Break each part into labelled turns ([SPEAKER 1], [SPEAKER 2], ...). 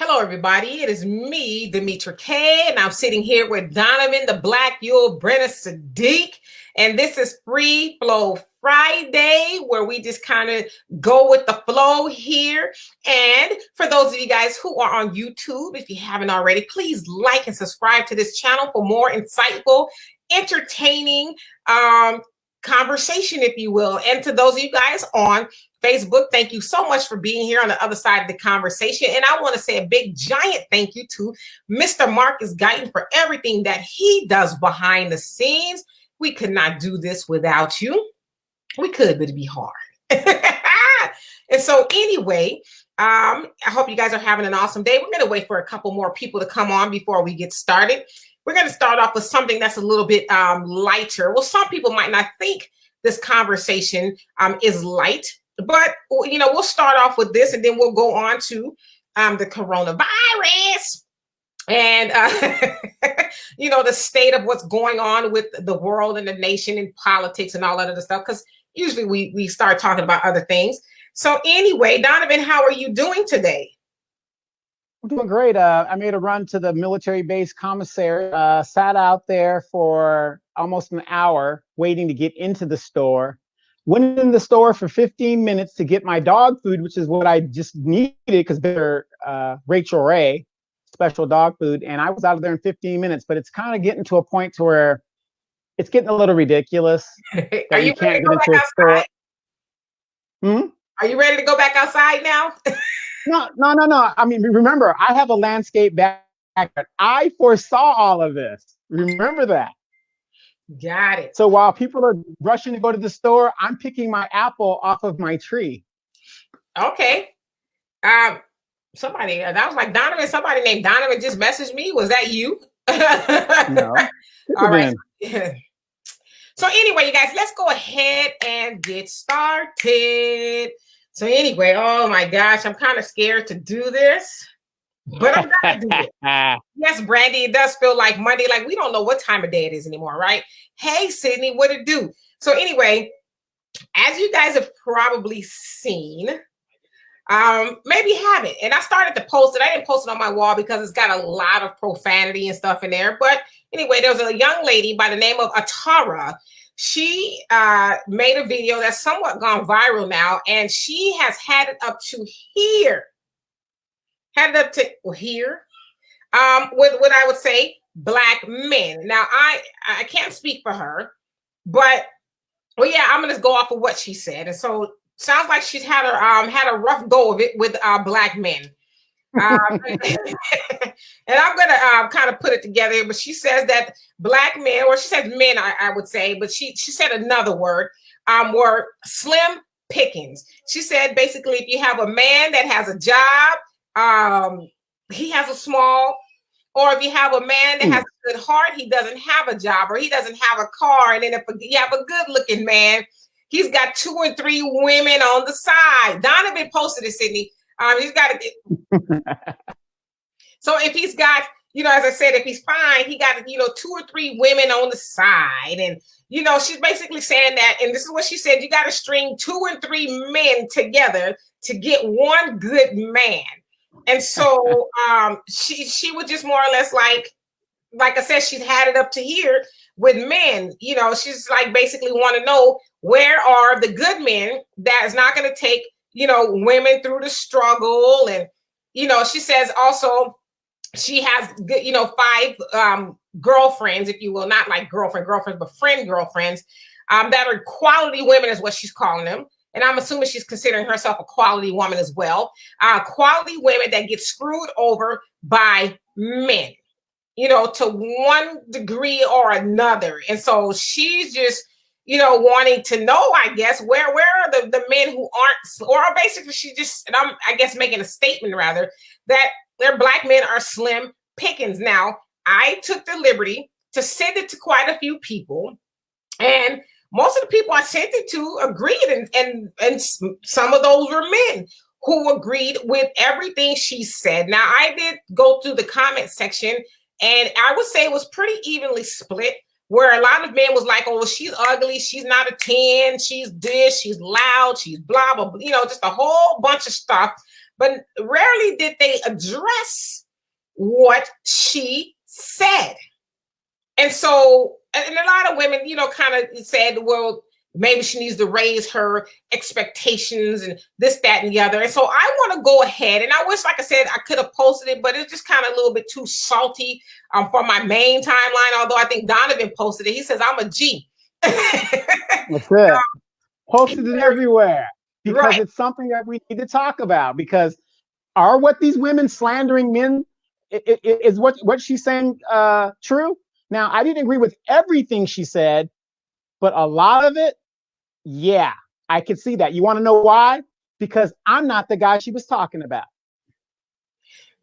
[SPEAKER 1] Hello, everybody. It is me, Demetra K, and I'm sitting here with Donovan, the Black Yul Brenner Sadiq. And this is Free Flow Friday, where we just kind of go with the flow here. And for those of you guys who are on YouTube, if you haven't already, please like and subscribe to this channel for more insightful, entertaining conversation, if you will. And to those of you guys on Facebook, thank you so much for being here on the other side of the conversation. And I want to say a big, giant thank you to Mr. Marcus Guyton for everything that he does behind the scenes. We could not do this without you. We could, but it'd be hard. And so anyway, I hope you guys are having an awesome day. We're going to wait for a couple more people to come on before we get started. We're going to start off with something that's a little bit lighter. Well, some people might not think this conversation is light. But, you know, we'll start off with this and then we'll go on to the coronavirus and, you know, the state of what's going on with the world and the nation and politics and all that other stuff, because usually we start talking about other things. So anyway, Donovan, how are you doing today?
[SPEAKER 2] I'm doing great. I made a run to the military base commissary, sat out there for almost an hour waiting to get into the store. Went in the store for 15 minutes to get my dog food, which is what I just needed because they're Rachel Ray, special dog food. And I was out of there in 15 minutes, but it's kind of getting to a point to where it's getting a little ridiculous.
[SPEAKER 1] Are you ready to go back outside? Are you ready to go back outside now?
[SPEAKER 2] No. I mean, remember, I have a landscape background. I foresaw all of this. Remember that.
[SPEAKER 1] Got it.
[SPEAKER 2] So while people are rushing to go to the store, I'm picking my apple off of my tree.
[SPEAKER 1] Okay. Somebody, that was like Donovan, somebody named Donovan just messaged me. Was that you?
[SPEAKER 2] No.
[SPEAKER 1] All right. So anyway, you guys, let's go ahead and get started. So anyway, oh my gosh, I'm kind of scared to do this. But I'm gonna do it. Yes, Brandy, it does feel like Monday. Like we don't know what time of day it is anymore, right? Hey, Sydney, what it do? So anyway, as you guys have probably seen, maybe you haven't. And I started to post it. I didn't post it on my wall because it's got a lot of profanity and stuff in there. But anyway, there was a young lady by the name of Atara. She made a video that's somewhat gone viral now, and she has had it up to here. Had it up to here with what I would say Black men. Now I can't speak for her, but well, yeah, I'm gonna go off of what she said. And so sounds like she's had a rough go of it with Black men. And I'm gonna kind of put it together, but she says that Black men, or she says men, I would say, but she said another word, were slim pickings. She said basically if you have a man that has a job, he has a small, or if you have a man that has a good heart, he doesn't have a job or he doesn't have a car. And then if you have a good looking man, he's got 2 and 3 women on the side. Donovan posted it, Sydney. He's got to so if he's got, you know, as I said, if he's fine, he got, you know, 2 or 3 women on the side. And, you know, she's basically saying that, and this is what she said, you got to string 2 and 3 men together to get one good man. And so she was just more or less like I said, she's had it up to here with men. You know, she's like basically want to know where are the good men that is not going to take, you know, women through the struggle. And, you know, she says also she has, you know, 5 girlfriends, if you will, not like girlfriends, but friend girlfriends that are quality women is what she's calling them. And I'm assuming she's considering herself a quality woman as well. Quality women that get screwed over by men, you know, to one degree or another. And so she's just, you know, wanting to know, I guess, where are the men who aren't, or basically she just, and I'm, I guess, making a statement rather, that their Black men are slim pickings. Now, I took the liberty to send it to quite a few people, and most of the people I sent it to agreed, and some of those were men who agreed with everything she said. Now, I did go through the comment section, and I would say it was pretty evenly split, where a lot of men was like, oh, she's ugly, she's not a 10, she's this, she's loud, she's blah, blah, blah, you know, just a whole bunch of stuff but rarely did they address what she said. And so, and a lot of women, kind of said, well, maybe she needs to raise her expectations and this, that, and the other. And so I want to go ahead, and I wish, like I said, I could have posted it, but it's just kind of a little bit too salty for my main timeline. Although I think Donovan posted it. He says, I'm a G.
[SPEAKER 2] That's it. Posted it everywhere because
[SPEAKER 1] Right.
[SPEAKER 2] it's something that we need to talk about. Because are what these women slandering men, is what she's saying true? Now, I didn't agree with everything she said, but a lot of it, yeah, I could see that. You want to know why? Because I'm not the guy she was talking about.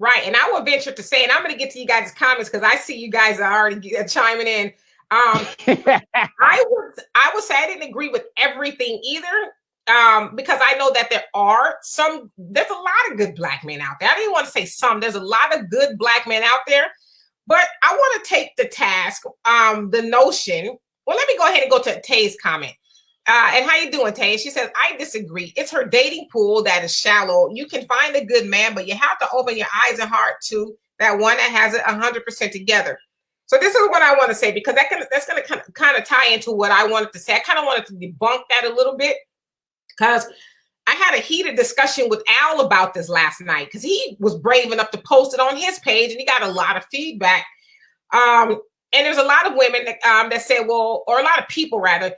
[SPEAKER 1] Right. And I will venture to say, and I'm going to get to you guys' comments because I see you guys are already chiming in. I would say I didn't agree with everything either, because I know that there's a lot of good black men out there. I didn't want to say some. There's a lot of good black men out there. But I want to take the task, the notion. Well, let me go ahead and go to Tay's comment. And how you doing, Tay? She says, I disagree. It's her dating pool that is shallow. You can find a good man, but you have to open your eyes and heart to that one that has it 100% together. So this is what I want to say, because that's going to kind of tie into what I wanted to say. I kind of wanted to debunk that a little bit, because I had a heated discussion with Al about this last night, because he was brave enough to post it on his page, and he got a lot of feedback. And there's a lot of women that say, well, or a lot of people rather,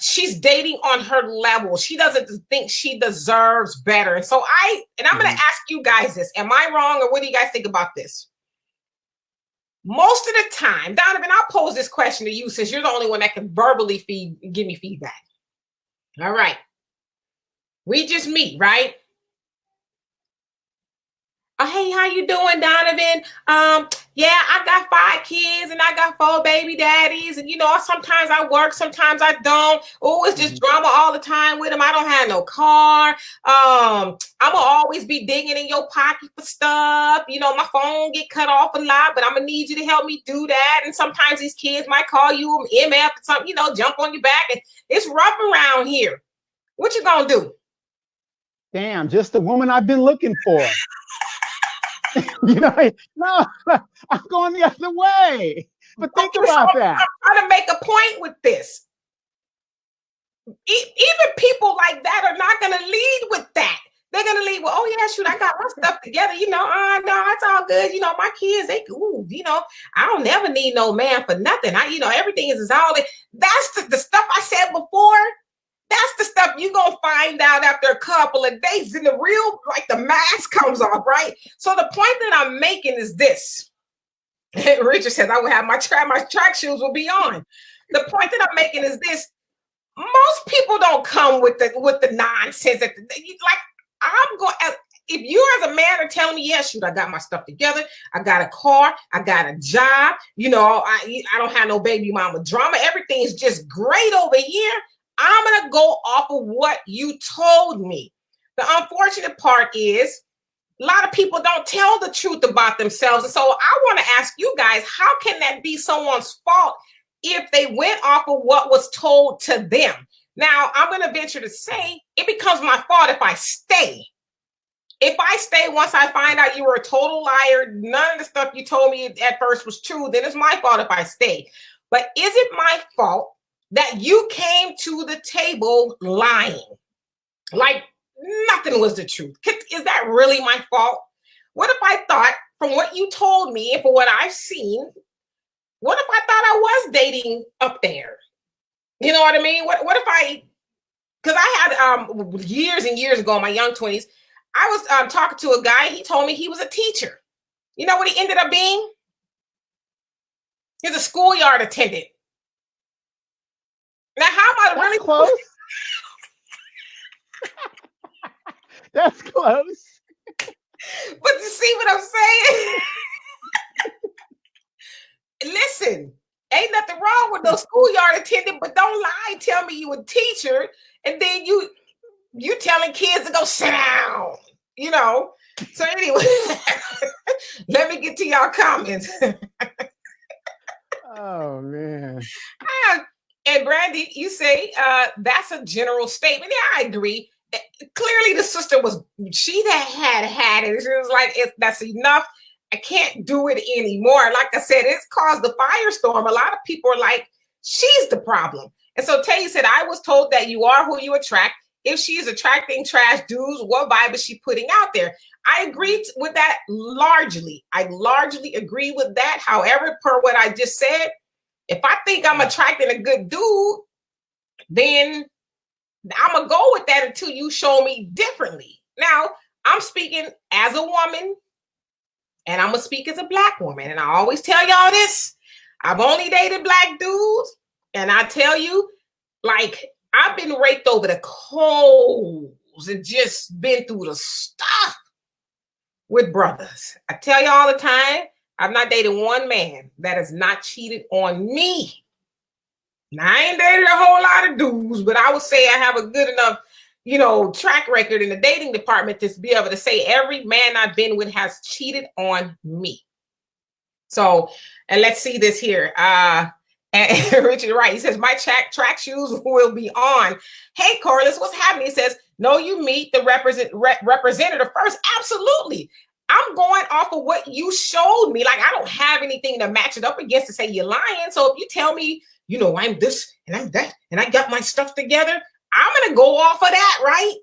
[SPEAKER 1] she's dating on her level. She doesn't think she deserves better. And so I'm going to ask you guys this. Am I wrong, or what do you guys think about this? Most of the time, Donovan, I'll pose this question to you since you're the only one that can verbally give me feedback. All right. We just meet, right? Oh, hey, how you doing, Donovan? Yeah, I got 5 kids and I got 4 baby daddies. And, sometimes I work, sometimes I don't. Oh, it's just drama all the time with them. I don't have no car. I'm going to always be digging in your pocket for stuff. My phone get cut off a lot, but I'm going to need you to help me do that. And sometimes these kids might call you MF or something, jump on your back. And it's rough around here. What you going to do?
[SPEAKER 2] Damn, just the woman I've been looking for. No, I'm going the other way. But think about that.
[SPEAKER 1] I'm trying to make a point with this. Even people like that are not going to lead with that. They're going to lead with, oh, yeah, shoot, I got my stuff together. No, it's all good. My kids, I don't never need no man for nothing. Everything is all. That's the stuff I said before. That's the stuff you're going to find out after a couple of days, and the real, the mask comes off, right? So the point that I'm making is this. Richard says, I will have my track shoes will be on. The point that I'm making is this. Most people don't come with the nonsense. If you as a man are telling me, yeah, shoot, I got my stuff together. I got a car. I got a job. I don't have no baby mama drama. Everything is just great over here. I'm going to go off of what you told me. The unfortunate part is a lot of people don't tell the truth about themselves. And so I want to ask you guys, how can that be someone's fault if they went off of what was told to them? Now, I'm going to venture to say it becomes my fault if I stay. If I stay once I find out you were a total liar, none of the stuff you told me at first was true, then it's my fault if I stay. But is it my fault that you came to the table lying? Like nothing was the truth. Is that really my fault? What if I thought, from what you told me and for what I've seen, what if I thought I was dating up there? You know what I mean? What if because I had years and years ago in my young 20s, I was talking to a guy. He told me he was a teacher. You know what he ended up being? He's a schoolyard attendant. Now, how am I really
[SPEAKER 2] close? That's close.
[SPEAKER 1] But you see what I'm saying? Listen, ain't nothing wrong with no schoolyard attendant, but don't lie and tell me you a teacher, and then you telling kids to go sit down, So anyway, let me get to y'all comments.
[SPEAKER 2] Oh, man.
[SPEAKER 1] And Brandy, you say that's a general statement. Yeah, I agree. clearly the sister was, she that had it. She was like, that's enough. I can't do it anymore. Like I said, it's caused the firestorm. A lot of people are like, she's the problem. And so Tay said, I was told that you are who you attract. If she is attracting trash dudes, what vibe is she putting out there? I agree with that largely. I largely agree with that. However, per what I just said, if I think I'm attracting a good dude, then I'm going to go with that until you show me differently. Now, I'm speaking as a woman, and I'm going to speak as a Black woman. And I always tell y'all this. I've only dated Black dudes. And I tell you, like, I've been raked over the coals and just been through the stuff with brothers. I tell you all the time, I've not dated one man that has not cheated on me. Now, I ain't dated a whole lot of dudes, but I would say I have a good enough, track record in the dating department to be able to say every man I've been with has cheated on me. So, and let's see this here. And Richard Wright, he says, my track shoes will be on. Hey, Corliss, what's happening? He says, no, you meet the representative first. Absolutely. I'm going off of what you showed me. Like, I don't have anything to match it up against to say you're lying. So if you tell me, I'm this and I'm that, and I got my stuff together, I'm going to go off of that, right?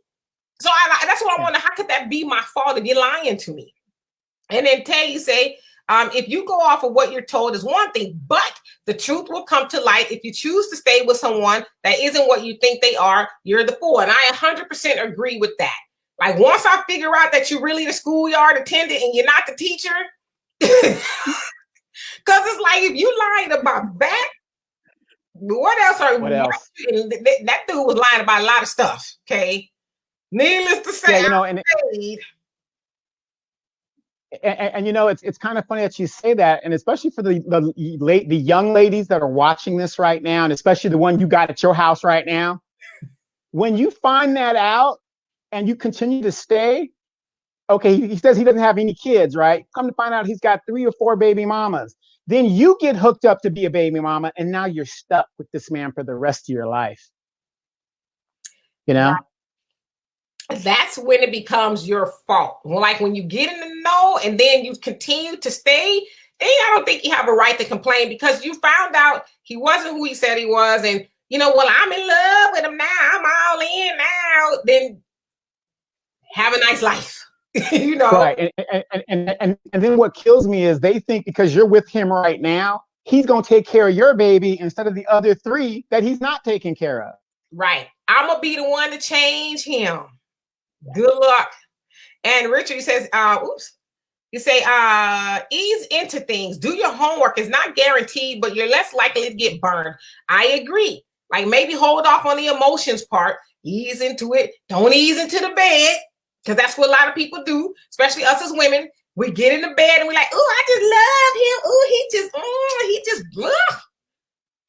[SPEAKER 1] So that's what I wonder. How could that be my fault if you're lying to me? And then Tay, you say, if you go off of what you're told is one thing, but the truth will come to light. If you choose to stay with someone that isn't what you think they are, you're the fool. And I 100% agree with that. Like, once I figure out that you're really the schoolyard attendant and you're not the teacher, because it's like, if you lying about that, what else that dude was lying about a lot of stuff. Okay. Needless to say,
[SPEAKER 2] it's kind of funny that you say that, and especially for the young ladies that are watching this right now, and especially the one you got at your house right now. When you find that out and you continue to stay, okay, he says he doesn't have any kids, right? Come to find out he's got 3 or 4 baby mamas. Then you get hooked up to be a baby mama, and now you're stuck with this man for the rest of your life.
[SPEAKER 1] That's when it becomes your fault. Like, when you get in the know and then you continue to stay, then I don't think you have a right to complain, because you found out he wasn't who he said he was. And, I'm in love with him now. I'm all in now. Then have a nice life.
[SPEAKER 2] Right. And then what kills me is they think because you're with him right now, he's going to take care of your baby instead of the other 3 that he's not taking care of.
[SPEAKER 1] Right. I'm going to be the one to change him. Good luck. And Richard says, you say, ease into things. Do your homework. It's not guaranteed, but you're less likely to get burned. I agree. Like, maybe hold off on the emotions part. Ease into it. Don't ease into the bed, because that's what a lot of people do, especially us as women. We get in the bed and we're like, oh, I just love him. Oh, he just,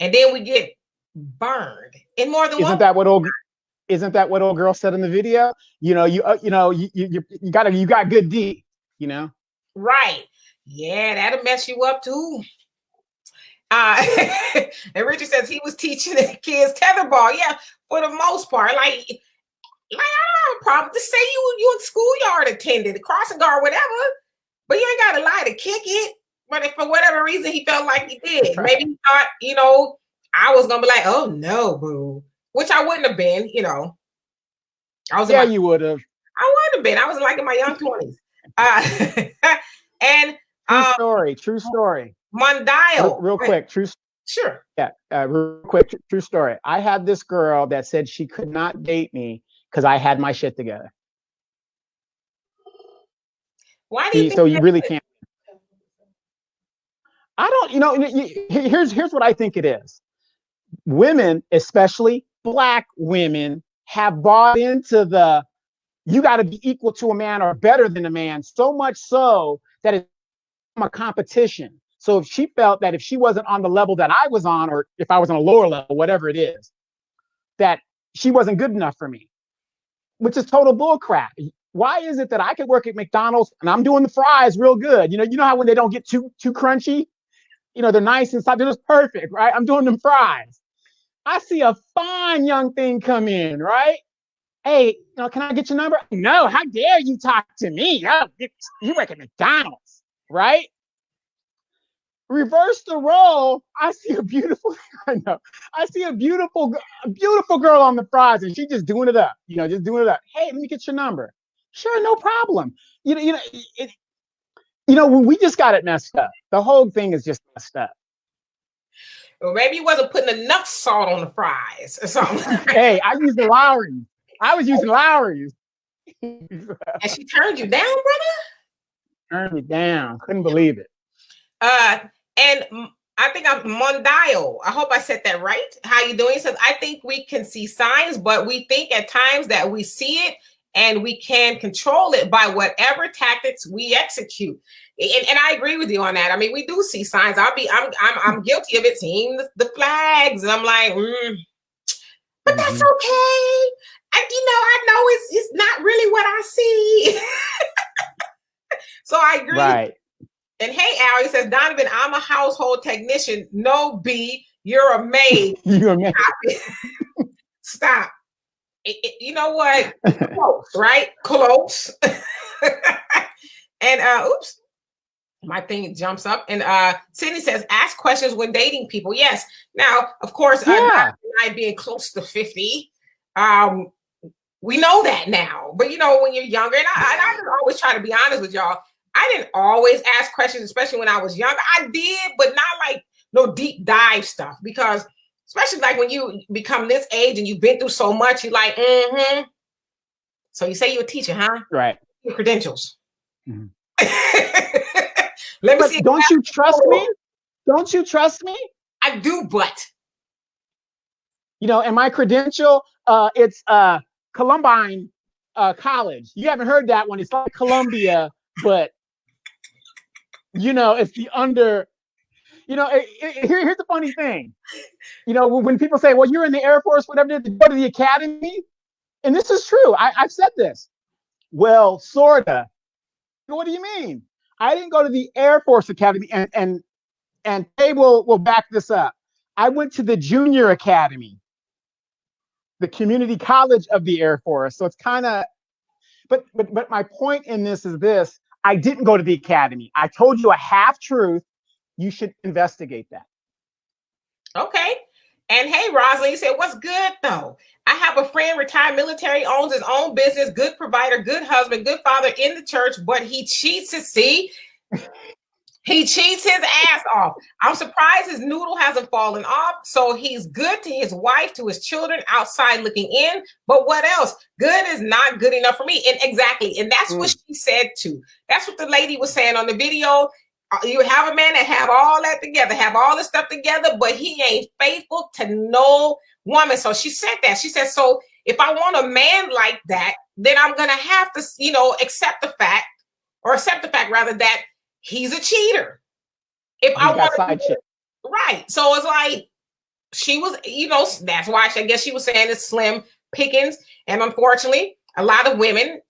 [SPEAKER 1] and then we get burned in more than one.
[SPEAKER 2] Isn't that what old girl said in the video? You got good D,
[SPEAKER 1] Right. Yeah, that'll mess you up too. And Richard says he was teaching the kids tetherball. Yeah, for the most part. Like I don't have a problem to say you a schoolyard attendant, a crossing guard, whatever, but you ain't got to lie to kick it. But if for whatever reason he felt like he did, right. Maybe he thought, I was gonna be like, oh no, boo, which I wouldn't have been, I was.
[SPEAKER 2] Yeah, you would have.
[SPEAKER 1] I would have been. I was like in my young 20s. And
[SPEAKER 2] true story.
[SPEAKER 1] Mondial.
[SPEAKER 2] Real quick,
[SPEAKER 1] Sure.
[SPEAKER 2] Yeah, real quick, true story. I had this girl that said she could not date me because I had my shit together.
[SPEAKER 1] Why do you think
[SPEAKER 2] so you really can't? I don't. Here's what I think it is. Women, especially Black women, have bought into you got to be equal to a man or better than a man, so much so that it's a competition. So if she felt that if she wasn't on the level that I was on, or if I was on a lower level, whatever it is, that she wasn't good enough for me, which is total bullcrap. Why is it that I could work at McDonald's and I'm doing the fries real good? You know how when they don't get too crunchy, they're nice inside, they're just perfect, right? I'm doing them fries. I see a fine young thing come in, right? Hey, can I get your number? No, how dare you talk to me? Oh, you work at McDonald's, right? Reverse the role. I see a beautiful, I know, I see a beautiful girl on the fries, and she just doing it up, just doing it up. Hey, let me get your number. Sure, no problem. It, we just got it messed up. The whole thing is just messed up.
[SPEAKER 1] Or maybe you wasn't putting enough salt on the fries or something.
[SPEAKER 2] Hey, I used the Lowry's. I was using Lowry's.
[SPEAKER 1] And she turned you down, brother?
[SPEAKER 2] Turned me down. Couldn't believe it.
[SPEAKER 1] And I think I'm Mondial. I hope I said that right. How you doing? He says, I think we can see signs, but we think at times that we see it and we can control it by whatever tactics we execute. And I agree with you on that. I mean, we do see signs. I'm guilty of it, seeing the flags, and I'm like, but that's okay. I know it's not really what I see. So I agree.
[SPEAKER 2] Right.
[SPEAKER 1] And hey, Al, he says, Donovan, I'm a household technician. No, B, you're a maid.
[SPEAKER 2] You're a maid.
[SPEAKER 1] Stop. You know what? Close, right? Close. And oops, my thing jumps up. And Sydney says, ask questions when dating people. Yes. Now, of course, I being close to 50, we know that now. But when you're younger, and I always try to be honest with y'all. I didn't always ask questions, especially when I was younger. I did, but not like no deep dive stuff, because especially like when you become this age and you've been through so much, you're like, So you say you're a teacher, huh?
[SPEAKER 2] Right.
[SPEAKER 1] Your credentials.
[SPEAKER 2] Mm-hmm.
[SPEAKER 1] Let me see.
[SPEAKER 2] Don't you trust me? Don't you trust me?
[SPEAKER 1] I do, but.
[SPEAKER 2] And my credential, it's Columbine College. You haven't heard that one. It's like Columbia, but it's the under. Here's the funny thing. When people say, "Well, you're in the Air Force, whatever, to go to the academy," and this is true. I've said this. Well, sorta. What do you mean? I didn't go to the Air Force Academy, and they will back this up. I went to the Junior Academy, the community college of the Air Force. So it's kind of, but my point in this is this: I didn't go to the academy. I told you a half truth. You should investigate that.
[SPEAKER 1] Okay. And hey, Rosalind, you said, what's good though? I have a friend, retired military, owns his own business, good provider, good husband, good father in the church, but he cheats He cheats his ass off. I'm surprised his noodle hasn't fallen off. So he's good to his wife, to his children, outside looking in. But what else? Good is not good enough for me. And exactly. And that's what she said too. That's what the lady was saying on the video. You have a man that have all that together, have all this stuff together, but he ain't faithful to no woman. So she said that. She said, so if I want a man like that, then I'm going to have to, accept the fact rather that he's a cheater. If I want to, right. So it's like she was, that's why I guess she was saying it's slim pickings. And unfortunately, a lot of women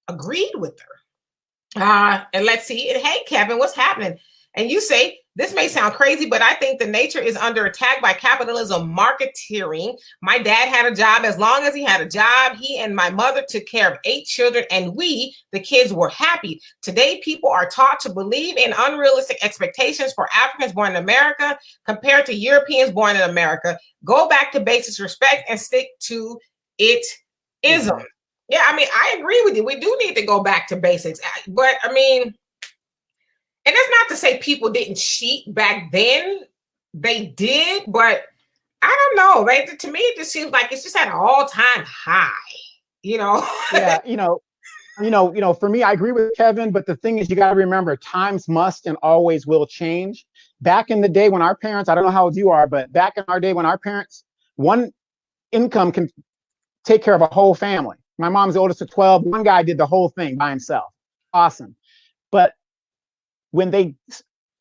[SPEAKER 1] agreed with her. And let's see. And hey, Kevin, what's happening? And you say, this may sound crazy, but I think the nature is under attack by capitalism marketeering. My dad had a job. As long as he had a job, he and my mother took care of 8 children, and we, the kids, were happy. Today, people are taught to believe in unrealistic expectations for Africans born in America compared to Europeans born in America. Go back to basics, respect, and stick to it ism. Yeah, I mean, I agree with you. We do need to go back to basics. But, I mean, and that's not to say people didn't cheat back then. They did, but I don't know. Right? To me, it just seems like it's just at an all-time high,
[SPEAKER 2] Yeah, for me, I agree with Kevin, but the thing is, you got to remember, times must and always will change. Back in the day when our parents, I don't know how old you are, but back in our day when our parents, one income can take care of a whole family. My mom's the oldest of 12. One guy did the whole thing by himself. Awesome. But when they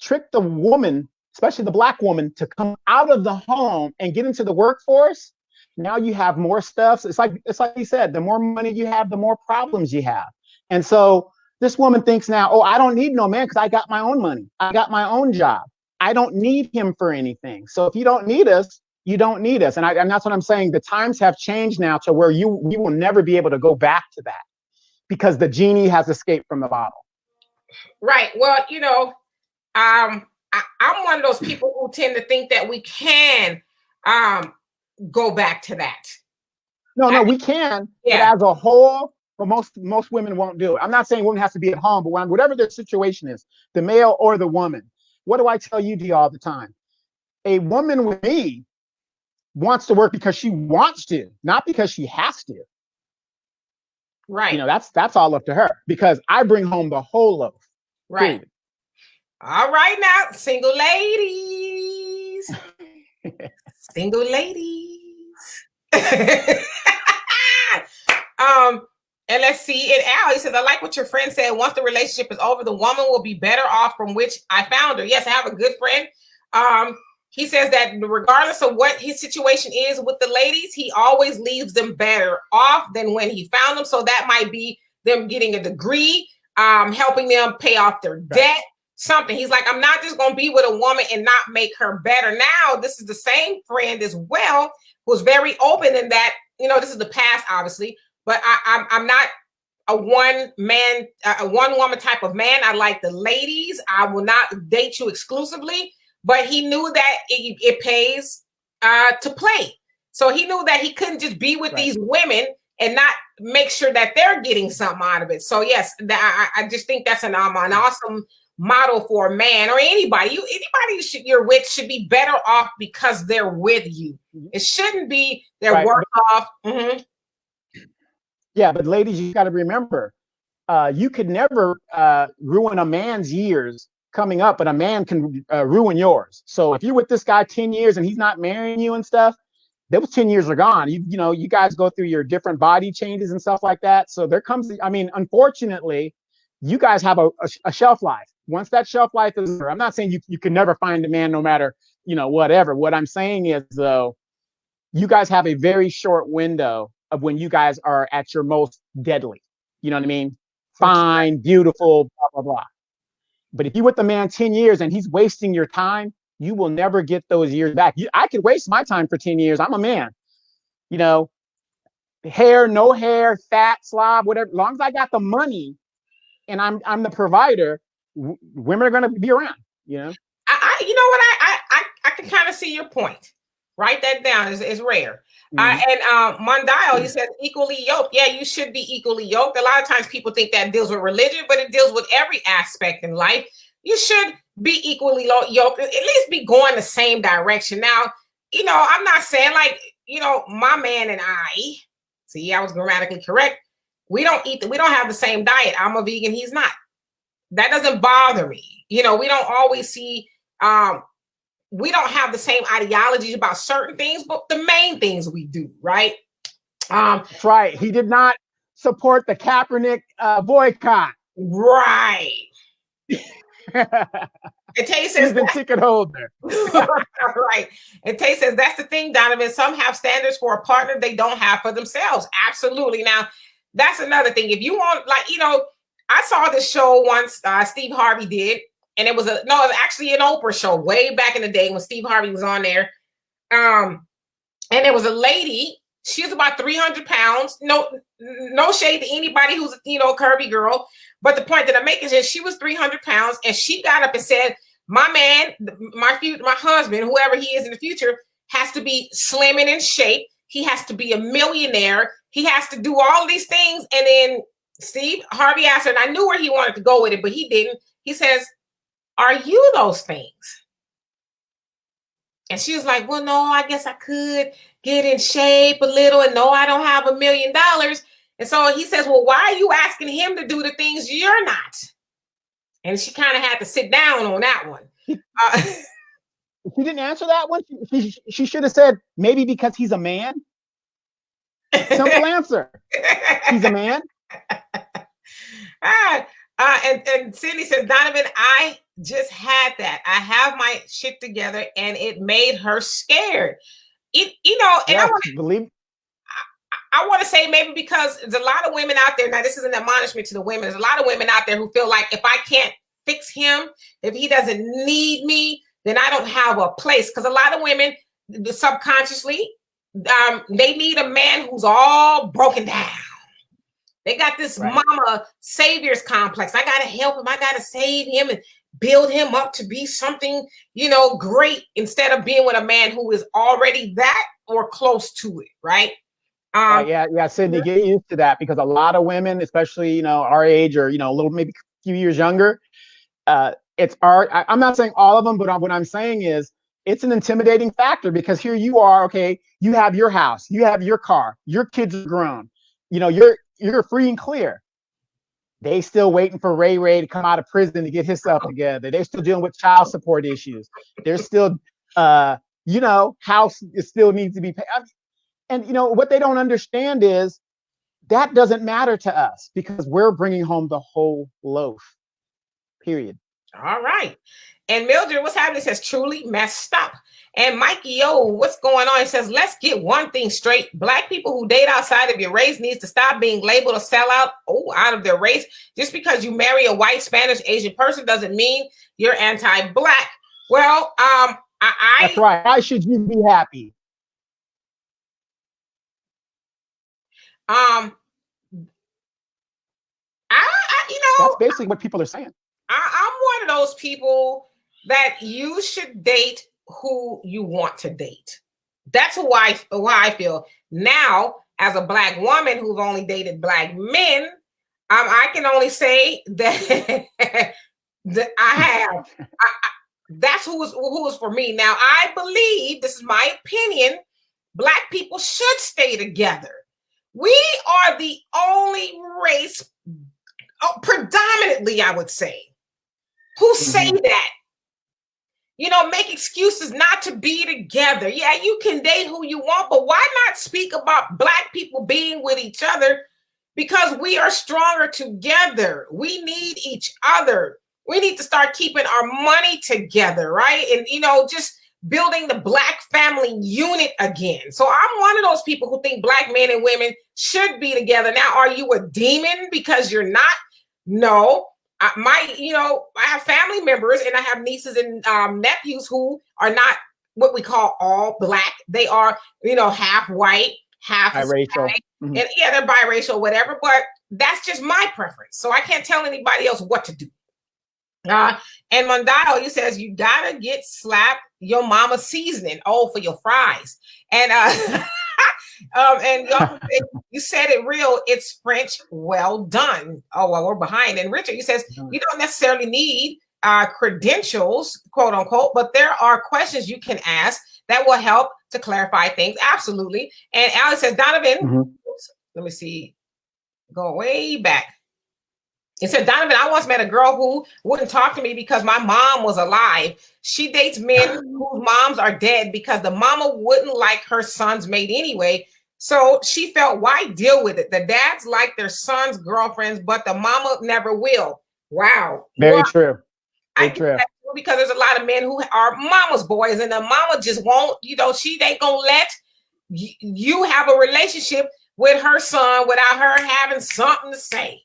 [SPEAKER 2] tricked the woman, especially the Black woman, to come out of the home and get into the workforce, now you have more stuff. It's like you said, the more money you have, the more problems you have. And so this woman thinks now, oh, I don't need no man because I got my own money. I got my own job. I don't need him for anything. So if you don't need us, you don't need us. And that's what I'm saying. The times have changed now to where we will never be able to go back to that because the genie has escaped from the bottle.
[SPEAKER 1] Right. Well, I'm one of those people who tend to think that we can go back to that.
[SPEAKER 2] No, we can. Yeah. But as a whole, but most women won't do it. I'm not saying women have to be at home, but whatever their situation is, the male or the woman, what do I tell you, D, all the time? A woman with me wants to work because she wants to, not because she has to.
[SPEAKER 1] Right.
[SPEAKER 2] That's all up to her because I bring home the whole loaf.
[SPEAKER 1] Right. Period. All right now, single ladies. Single ladies. And let's see. And Al, he says, I like what your friend said. Once the relationship is over, the woman will be better off from which I found her. Yes, I have a good friend. He says that regardless of what his situation is with the ladies, he always leaves them better off than when he found them. So that might be them getting a degree, helping them pay off their debt, something. He's like, I'm not just going to be with a woman and not make her better. Now, this is the same friend as well, who's very open in that, this is the past, obviously, but I'm not a one woman type of man. I like the ladies. I will not date you exclusively. But he knew that it pays to play. So he knew that he couldn't just be with these women and not make sure that they're getting something out of it. So yes, I just think that's an awesome model for a man or anybody. Anybody you're with should be better off because they're with you. It shouldn't be they're worse off. Mm-hmm.
[SPEAKER 2] Yeah, but ladies, you got to remember, you could never ruin a man's years coming up, but a man can ruin yours. So if you're with this guy 10 years and he's not marrying you and stuff, those 10 years are gone. You guys go through your different body changes and stuff like that. So there comes, unfortunately, you guys have a shelf life. Once that shelf life is over, I'm not saying you can never find a man no matter, whatever. What I'm saying is, though, you guys have a very short window of when you guys are at your most deadly. You know what I mean? Fine, beautiful, blah, blah, blah. But if you're with the man 10 years and he's wasting your time, you will never get those years back. I could waste my time for 10 years. I'm a man. Hair, no hair, fat, slob, whatever. As long as I got the money and I'm the provider, women are going to be around,
[SPEAKER 1] I can kind of see your point. Write that down. It's rare. Mm-hmm. And Mondial, he says equally yoked. Yeah, you should be equally yoked. A lot of times people think that deals with religion, but it deals with every aspect in life. You should be equally yoked, at least be going the same direction. Now, I'm not saying my man and I, see, I was grammatically correct. We don't have the same diet. I'm a vegan. He's not. That doesn't bother me. We don't always see, we don't have the same ideologies about certain things, but the main things we do, right?
[SPEAKER 2] That's right. He did not support the Kaepernick boycott.
[SPEAKER 1] Right. And Tay says
[SPEAKER 2] he's the ticket holder.
[SPEAKER 1] Right. And Tay says that's the thing, Donovan. Some have standards for a partner they don't have for themselves. Absolutely. Now, that's another thing. If you want, I saw this show once, Steve Harvey did. And it was actually an Oprah show way back in the day when Steve Harvey was on there. And there was a lady, she was about 300 pounds. No shade to anybody who's, a curvy girl. But the point that I'm making is she was 300 pounds and she got up and said, my man, my husband, whoever he is in the future, has to be slim and in shape. He has to be a millionaire. He has to do all these things. And then Steve Harvey asked her, and I knew where he wanted to go with it, but he didn't. He says, are you those things? And she was like, well, no, I guess I could get in shape a little. And no, I don't have $1 million. And so he says, well, why are you asking him to do the things you're not? And she kind of had to sit down on that one.
[SPEAKER 2] She didn't answer that one. She should have said, maybe because he's a man. Simple answer. He's a man.
[SPEAKER 1] And Cindy says, Donovan, I just had that. I have my shit together and it made her scared. And yes, I want to say maybe because there's a lot of women out there. Now, this is an admonishment to the women. There's a lot of women out there who feel like if I can't fix him, if he doesn't need me, then I don't have a place. Because a lot of women, subconsciously, they need a man who's all broken down. They got this mama savior's complex. I got to help him. I got to save him and build him up to be something, great, instead of being with a man who is already that or close to it, right?
[SPEAKER 2] Yeah, Sydney, get used to that, because a lot of women, especially, our age, or, a little, maybe a few years younger, it's art. I'm not saying all of them, but what I'm saying is it's an intimidating factor, because here you are, okay, you have your house, you have your car, your kids are grown, you're free and clear. They still waiting for Ray to come out of prison to get himself together. They're still dealing with child support issues. They're still, house still needs to be paid. And what they don't understand is that doesn't matter to us, because we're bringing home the whole loaf. Period.
[SPEAKER 1] All right. And Mildred, what's happening? Says truly messed up. And Mikey, what's going on? He says, let's get one thing straight. Black people who date outside of your race needs to stop being labeled a sellout out of their race. Just because you marry a white, Spanish, Asian person doesn't mean you're anti-black. Well,
[SPEAKER 2] that's right. Why should you be happy? That's basically what people are saying.
[SPEAKER 1] I'm one of those people that you should date who you want to date. That's who I feel. Now, as a black woman who's only dated black men, I can only say that, that I have. That's who is for me. Now, I believe, this is my opinion, black people should stay together. We are the only race, predominantly, I would say, who say that. Make excuses not to be together. Yeah, you can date who you want, but why not speak about black people being with each other? Because we are stronger together. We need each other. We need to start keeping our money together, right? And, just building the black family unit again. So I'm one of those people who think black men and women should be together. Now, are you a demon because you're not? No. I have family members, and I have nieces and nephews who are not what we call all black. They are, half white, half
[SPEAKER 2] biracial.
[SPEAKER 1] And yeah, they're biracial, whatever. But that's just my preference. So I can't tell anybody else what to do. And Mondado, he says, you gotta get slapped your mama seasoning, for your fries. And and you said it real, it's French, well done. Oh, well, we're behind. And Richard, he says, you don't necessarily need credentials, quote unquote, but there are questions you can ask that will help to clarify things. Absolutely. And Alex says, Donovan, let me see, go way back. It said, Donovan, I once met a girl who wouldn't talk to me because my mom was alive. She dates men whose moms are dead because the mama wouldn't like her son's mate anyway. So she felt, why deal with it? The dads like their sons' girlfriends, but the mama never will. Wow.
[SPEAKER 2] Very true. Very true.
[SPEAKER 1] Because there's a lot of men who are mama's boys, and the mama just won't, she ain't gonna let you have a relationship with her son without her having something to say.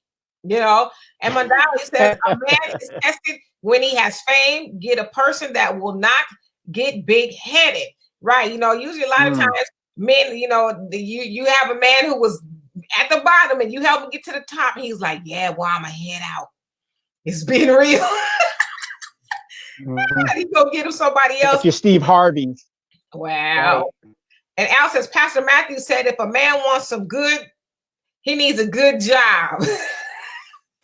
[SPEAKER 1] And Mandela says a man is tested when he has fame. Get a person that will not get big-headed, right? Usually a lot of times men, you have a man who was at the bottom and you help him get to the top. He's like, yeah, well, I'm gonna head out. It's been real. He's gonna get him somebody else.
[SPEAKER 2] If you're Steve Harvey.
[SPEAKER 1] Wow. Right. And Al says, Pastor Matthew said, if a man wants some good, he needs a good job.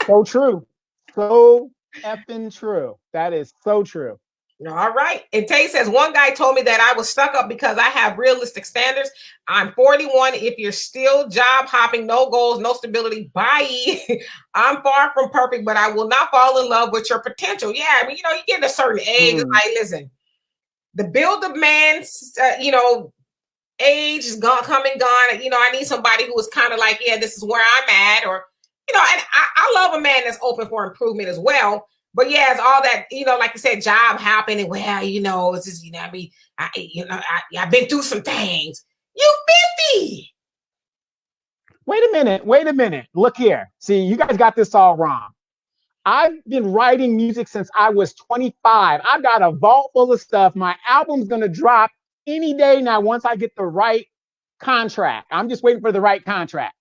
[SPEAKER 2] So true. So effing true. That is so true.
[SPEAKER 1] All right. And Tay says, one guy told me that I was stuck up because I have realistic standards. I'm 41. If you're still job hopping, no goals, no stability, bye. I'm far from perfect, but I will not fall in love with your potential. Yeah. I mean, you get a certain age. Like, listen, the build of man's, age is gone, come and gone. I need somebody who is kind of like, yeah, this is where I'm at, or, and I love a man that's open for improvement as well. But yeah, it's all that, like you said, job hopping, and it's just, I've been through some things. You've been.
[SPEAKER 2] Wait a minute. Look here. See, you guys got this all wrong. I've been writing music since I was 25. I've got a vault full of stuff. My album's going to drop any day now once I get the right contract. I'm just waiting for the right contract.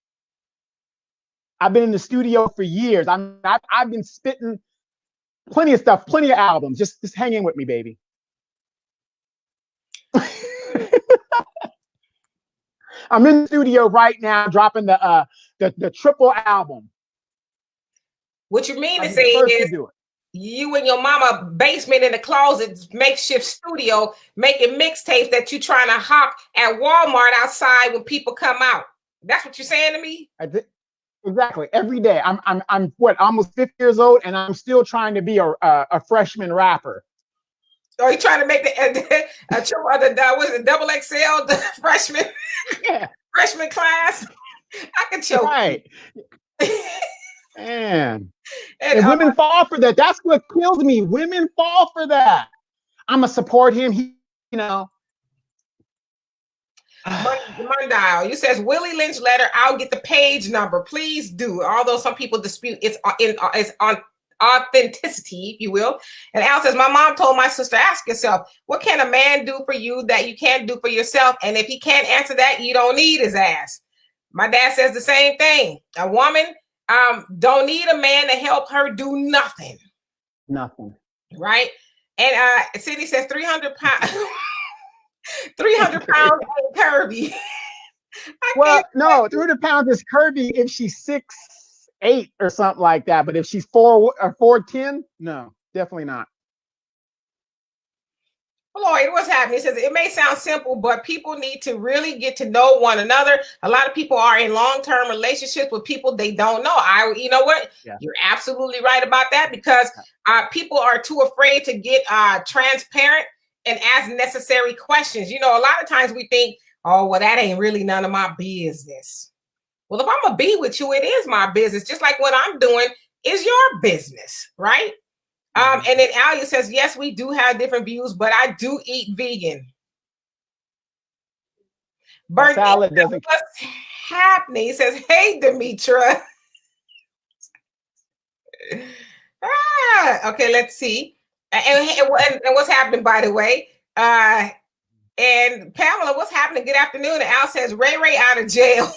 [SPEAKER 2] I've been in the studio for years. I've been spitting plenty of stuff, plenty of albums. Just hang in with me, baby. I'm in the studio right now, dropping the triple album.
[SPEAKER 1] What you mean to say is you and your mama basement in the closet, makeshift studio, making mixtapes that you trying to hawk at Walmart outside when people come out. That's what you're saying to me?
[SPEAKER 2] Exactly. Every day. I'm what, almost 50 years old, and I'm still trying to be a freshman rapper.
[SPEAKER 1] So you trying to make the double XL the freshman, freshman class? I can choke.
[SPEAKER 2] Right. Man. And women fall for that. That's what kills me. Women fall for that. I'm gonna support him.
[SPEAKER 1] Mundial, you says Willie Lynch letter. I'll get the page number. Please do. Although some people dispute it's on authenticity, if you will. And Al says, my mom told my sister, ask yourself, what can a man do for you that you can't do for yourself? And if he can't answer that, you don't need his ass. My dad says the same thing. A woman don't need a man to help her do nothing.
[SPEAKER 2] Nothing.
[SPEAKER 1] Right? And Sydney says 300 pounds. 300 pounds ain't curvy.
[SPEAKER 2] Well, no, 300 pounds is curvy if she's 6'8" or something like that. But if she's 4'10", no, definitely not.
[SPEAKER 1] Lloyd, what's happening? He says it may sound simple, but people need to really get to know one another. A lot of people are in long-term relationships with people they don't know. You know what? Yeah. You're absolutely right about that, because people are too afraid to get transparent and ask necessary questions. You know, a lot of times we think, oh, well, that ain't really none of my business. Well, if I'm gonna be with you, it is my business. Just like what I'm doing is your business, right? And then Alia says, yes, we do have different views, but I do eat vegan. Bert, salad doesn't. What's happening? He says, hey, Demetra. Okay, let's see. And what's happening, by the way? And Pamela, what's happening? Good afternoon. And Al says, Ray out of jail.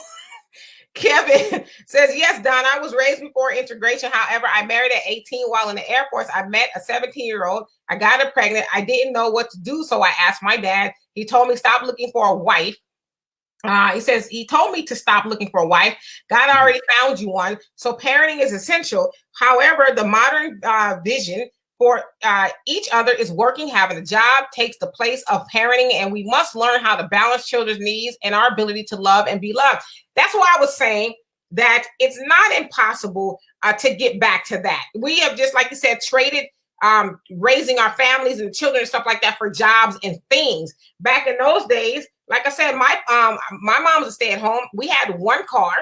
[SPEAKER 1] Kevin says, yes, Don, I was raised before integration. However, I married at 18 while in the Air Force. I met a 17-year-old. I got her pregnant. I didn't know what to do, so I asked my dad. He told me stop looking for a wife. He says he told me to stop looking for a wife. God already found you one. So parenting is essential. However, the modern vision for each other is working, having a job takes the place of parenting, and we must learn how to balance children's needs and our ability to love and be loved. That's why I was saying that it's not impossible to get back to that. We have, just like you said, traded raising our families and children and stuff like that for jobs and things. Back in those days, like I said, my mom was a stay-at-home. We had one car.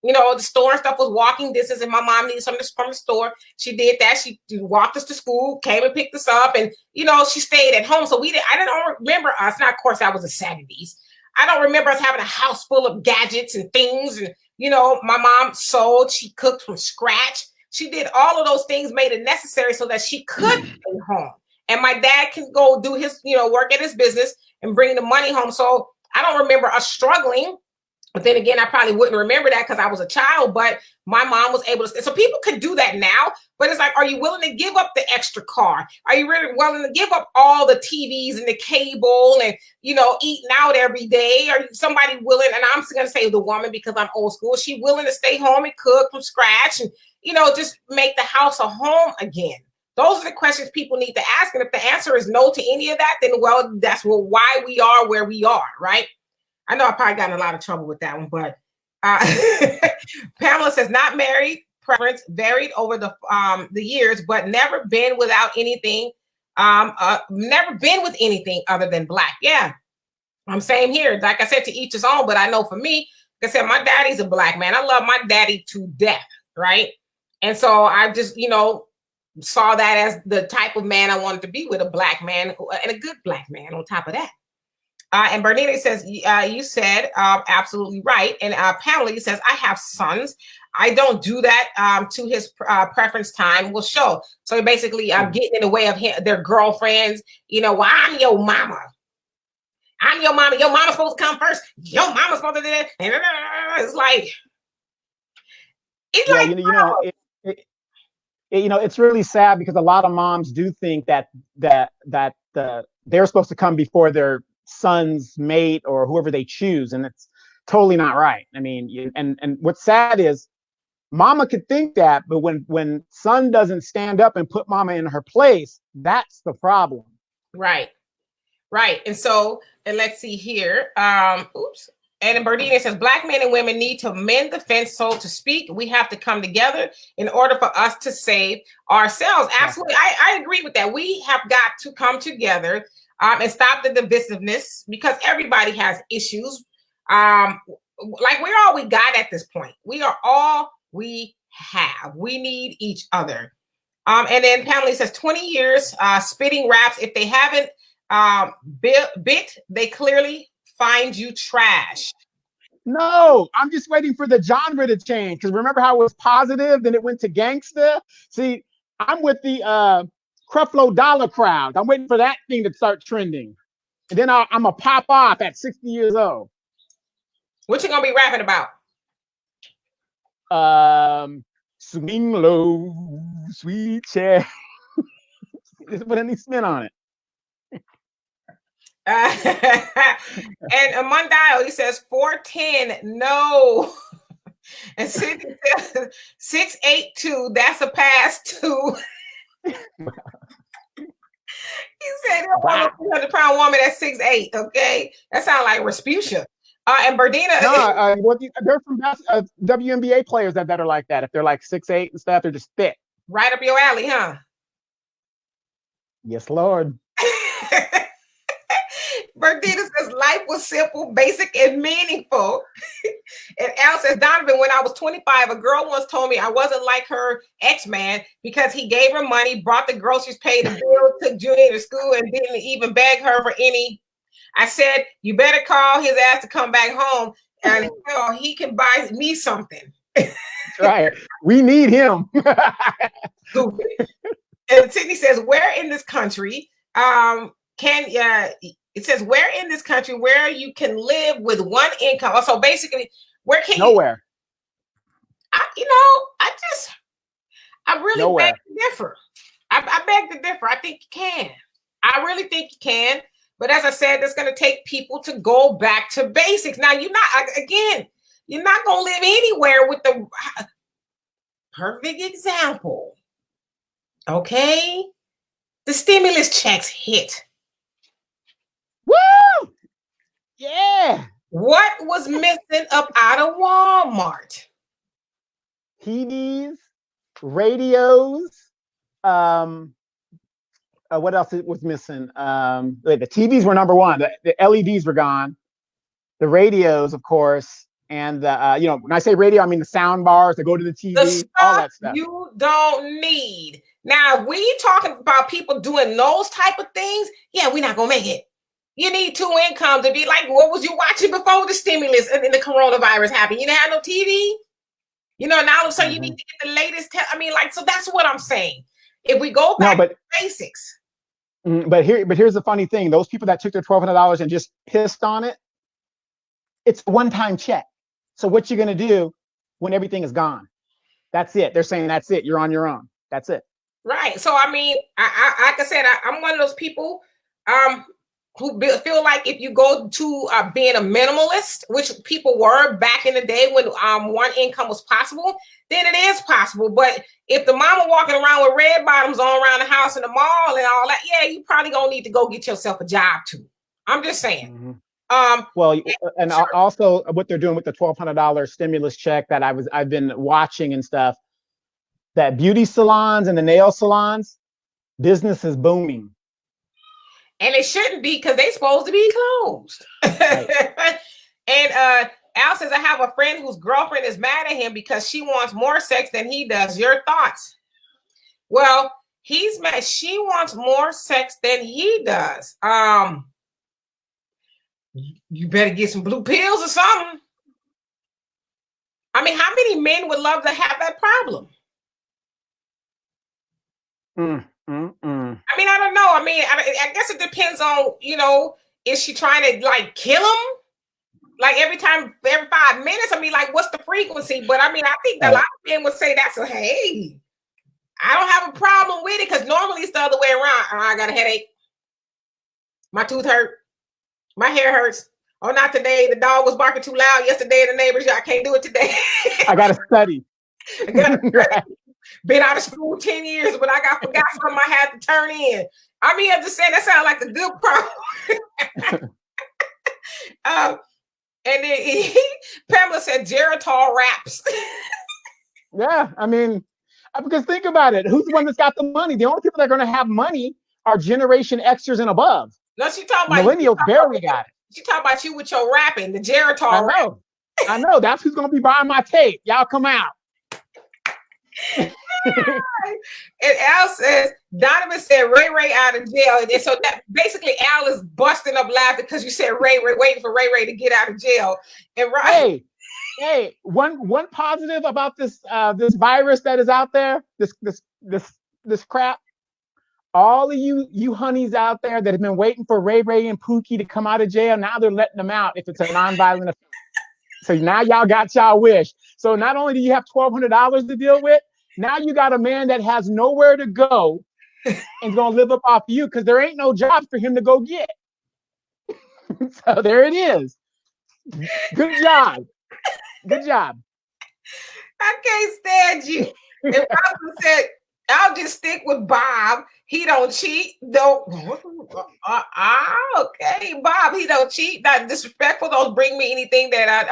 [SPEAKER 1] You know, the store and stuff was walking distance, and my mom needed something from the store. She did that. She walked us to school, came and picked us up, and you know, she stayed at home. So I didn't remember us. Now, of course, that was the 70s. I don't remember us having a house full of gadgets and things. And you know, my mom sewed. She cooked from scratch. She did all of those things, made it necessary so that she could stay home. And my dad can go do his, work at his business and bring the money home. So I don't remember us struggling. But then again, I probably wouldn't remember that because I was a child, but my mom was able to stay. So people could do that now, but it's like, are you willing to give up the extra car? Are you really willing to give up all the TVs and the cable and, eating out every day? Are somebody willing, and I'm going to say the woman because I'm old school, is she willing to stay home and cook from scratch and, just make the house a home again? Those are the questions people need to ask. And if the answer is no to any of that, then, well, that's why we are where we are, right? I know I probably got in a lot of trouble with that one, but Pamela says, not married, preference varied over the years, but never been without anything. Never been with anything other than black. Yeah, I'm saying here, like I said, to each his own. But I know for me, like I said, my daddy's a black man. I love my daddy to death, right? And so I just, saw that as the type of man I wanted to be with, a black man and a good black man on top of that. And Bernini says, you said absolutely right. And Pamela says, I have sons. I don't do that to his preference. Time will show. So basically, I'm getting in the way of their girlfriends. Well, I'm your mama. I'm your mama. Your mama's supposed to come first. Your mama's supposed to do that. And it's like,
[SPEAKER 2] Yeah,
[SPEAKER 1] wow.
[SPEAKER 2] it's really sad because a lot of moms do think that they're supposed to come before their son's mate or whoever they choose, and it's totally not right. I mean, and what's sad is mama could think that, but when son doesn't stand up and put mama in her place, that's the problem.
[SPEAKER 1] Right. And so, and let's see here. Oops. And Berdina says, Black men and women need to mend the fence, so to speak. We have to come together in order for us to save ourselves. Absolutely. I agree with that. We have got to come together and stop the divisiveness, because everybody has issues. Like, we're all we got at this point. We are all we have. We need each other. And then Pamela says 20 years spitting raps. If they haven't bit, they clearly find you trash.
[SPEAKER 2] No, I'm just waiting for the genre to change, because remember how it was positive, then it went to gangster. See, I'm with the Creflo Dollar crowd. I'm waiting for that thing to start trending, and then I'm gonna pop off at 60 years old.
[SPEAKER 1] What you gonna be rapping about?
[SPEAKER 2] Swing low, sweet chair. Just put any spin on it.
[SPEAKER 1] And Amondio, he says 410, no. And 682, that's a pass too. He said he'll wow. A 300-pound woman at 6'8". Okay, that sounds like Rasputia. And Berdina.
[SPEAKER 2] No, they're from WNBA players that are like that. If they're like 6'8" and stuff, they're just thick.
[SPEAKER 1] Right up your alley, huh?
[SPEAKER 2] Yes, Lord.
[SPEAKER 1] Berdina says life was simple, basic, and meaningful. And Al says, Donovan, when I was 25, a girl once told me I wasn't like her ex-man because he gave her money, brought the groceries, paid the bill, took Junior to school, and didn't even beg her for any. I said, you better call his ass to come back home, and he can buy me something.
[SPEAKER 2] Right. We need him.
[SPEAKER 1] And Sydney says, where in this country it says where in this country where you can live with one income? So basically, where can
[SPEAKER 2] nowhere.
[SPEAKER 1] I really beg to differ. I beg to differ. I think you can. I really think you can. But as I said, it's going to take people to go back to basics. Now, you're not going to live anywhere with the perfect example. Okay? The stimulus checks hit.
[SPEAKER 2] Woo! Yeah.
[SPEAKER 1] What was missing up out of Walmart?
[SPEAKER 2] TVs, radios. What else was missing? The TVs were number one. The LEDs were gone. The radios, of course, and the when I say radio, I mean the sound bars that go to the TV. The stuff all that stuff
[SPEAKER 1] you don't need. Now, we talking about people doing those type of things. Yeah, we're not gonna make it. You need two incomes to be like, what was you watching before the stimulus and the coronavirus happened? You didn't have no TV. Now all of a sudden you need to get the latest. So that's what I'm saying. If we go back to basics.
[SPEAKER 2] But here's the funny thing: those people that took their $1,200 and just pissed on it, it's a one-time check. So what you're gonna do when everything is gone? That's it. They're saying that's it. You're on your own. That's it.
[SPEAKER 1] Right. So I mean, like I said, I'm one of those people who feel like if you go to being a minimalist, which people were back in the day when one income was possible, then it is possible. But if the mama walking around with red bottoms on around the house and the mall and all that, yeah, you probably gonna need to go get yourself a job too. I'm just saying.
[SPEAKER 2] Well, and sure. Also what they're doing with the $1,200 stimulus check that I've been watching and stuff, that beauty salons and the nail salons, business is booming.
[SPEAKER 1] And it shouldn't be, because they're supposed to be closed. Right. And Al says, I have a friend whose girlfriend is mad at him because she wants more sex than he does. Your thoughts? Well, he's mad. She wants more sex than he does. You better get some blue pills or something. I mean, how many men would love to have that problem? I mean, I don't know. I mean, I guess it depends on, is she trying to like kill him? Like every 5 minutes? I mean, like, what's the frequency? But I mean, I think a lot of men would say that's a hey. I don't have a problem with it because normally it's the other way around. I got a headache. My tooth hurt. My hair hurts. Oh, not today. The dog was barking too loud yesterday. The neighbors, I can't do it today.
[SPEAKER 2] I got to study.
[SPEAKER 1] Right. Been out of school 10 years, but I forgot something I had to turn in. I mean, I'm just saying that sounds like a good problem. And then Pamela said Geritol wraps.
[SPEAKER 2] Yeah, I mean, because think about it. Who's the one that's got the money? The only people that are going to have money are Generation Xers and above.
[SPEAKER 1] No, she talking about
[SPEAKER 2] millennials barely got it.
[SPEAKER 1] She talking about you with your rapping, the Geritol rap.
[SPEAKER 2] I know. That's who's going to be buying my tape. Y'all come out.
[SPEAKER 1] And Al says, Donovan said Ray Ray out of jail. And so that basically Al is busting up laughing because you said Ray Ray, waiting for Ray Ray to get out of jail. And right.
[SPEAKER 2] Hey, one positive about this virus that is out there, this crap. All of you honeys out there that have been waiting for Ray Ray and Pookie to come out of jail, now they're letting them out if it's a nonviolent offense. So now y'all got y'all wish. So not only do you have $1,200 to deal with, now you got a man that has nowhere to go and gonna live up off you because there ain't no jobs for him to go get. So there it is. Good job. Good job.
[SPEAKER 1] I can't stand you. And Robin said, I'll just stick with Bob. He don't cheat. Don't. Okay, Bob. He don't cheat. Not disrespectful. Don't bring me anything that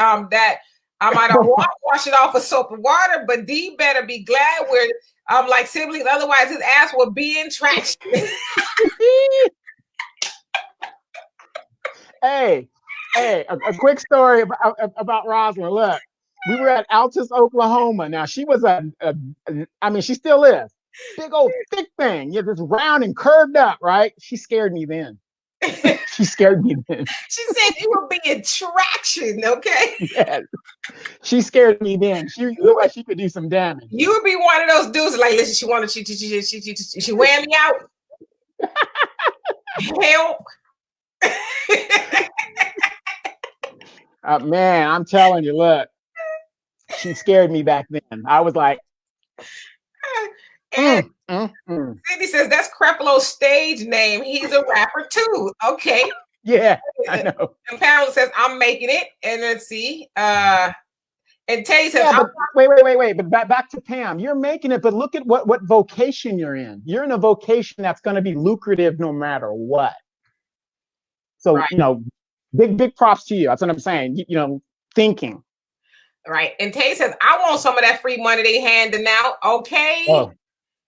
[SPEAKER 1] I might wash it off with soap and water. But D better be glad we're like siblings. Otherwise, his ass will be in trash.
[SPEAKER 2] Hey, a quick story about Rosalind. Look, we were at Altus, Oklahoma. Now she was I mean, she still is. Big old thick thing. Yeah, just round and curved up, right? She scared me then. She scared me then.
[SPEAKER 1] She said you would be in traction, okay?
[SPEAKER 2] Yes. She scared me then. She looked like she could do some damage.
[SPEAKER 1] You would be one of those dudes like, listen, she wanted she wearing me out. Help.
[SPEAKER 2] Man, I'm telling you, look, she scared me back then. I was like,
[SPEAKER 1] and Cindy says that's Creplo's stage name. He's a rapper too. Okay.
[SPEAKER 2] Yeah, I know.
[SPEAKER 1] And Pamela says I'm making it. And let's see. And Tay says,
[SPEAKER 2] yeah, wait. But back to Pam. You're making it, but look at what vocation you're in. You're in a vocation that's going to be lucrative no matter what. So, right. Big props to you. That's what I'm saying. Thinking.
[SPEAKER 1] Right. And Tay says, I want some of that free money they handing out. Okay.
[SPEAKER 2] Oh,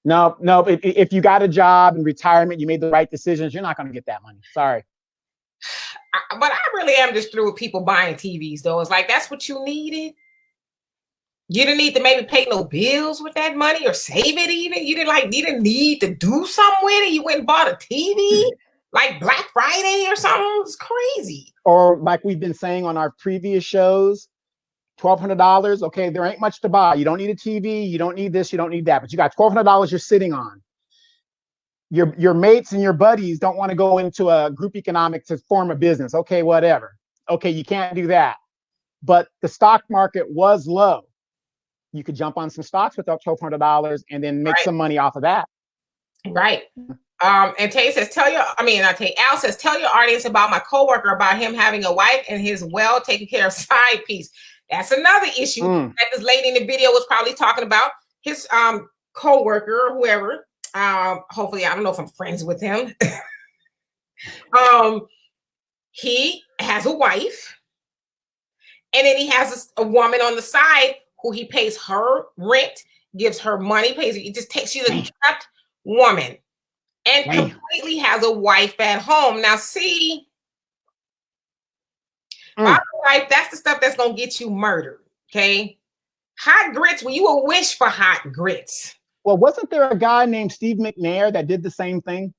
[SPEAKER 2] no. If you got a job and retirement, you made the right decisions, you're not going to get that money. Sorry.
[SPEAKER 1] But I really am just through with people buying TVs, though. It's like, that's what you needed. You didn't need to maybe pay no bills with that money or save it even. You didn't need to do something with it. You went and bought a TV like Black Friday or something. It's crazy.
[SPEAKER 2] Or like we've been saying on our previous shows, $1,200. Okay, there ain't much to buy. You don't need a TV. You don't need this. You don't need that. But you got $1,200 you're sitting on. Your mates and your buddies don't want to go into a group economic to form a business. Okay, whatever. Okay, you can't do that. But the stock market was low. You could jump on some stocks with $1,200 and then make some money off of that.
[SPEAKER 1] Right. And Tay says, Al says, tell your audience about my coworker, about him having a wife and his well taken care of side piece. That's another issue that this lady in the video was probably talking about. His coworker or whoever. Hopefully, I don't know if I'm friends with him. He has a wife, and then he has a woman on the side who he pays her rent, gives her money, she's a trapped woman, and completely has a wife at home. Now, see, my wife, that's the stuff that's gonna get you murdered. Okay, hot grits. Well, you will wish for hot grits.
[SPEAKER 2] Well, wasn't there a guy named Steve McNair that did the same thing?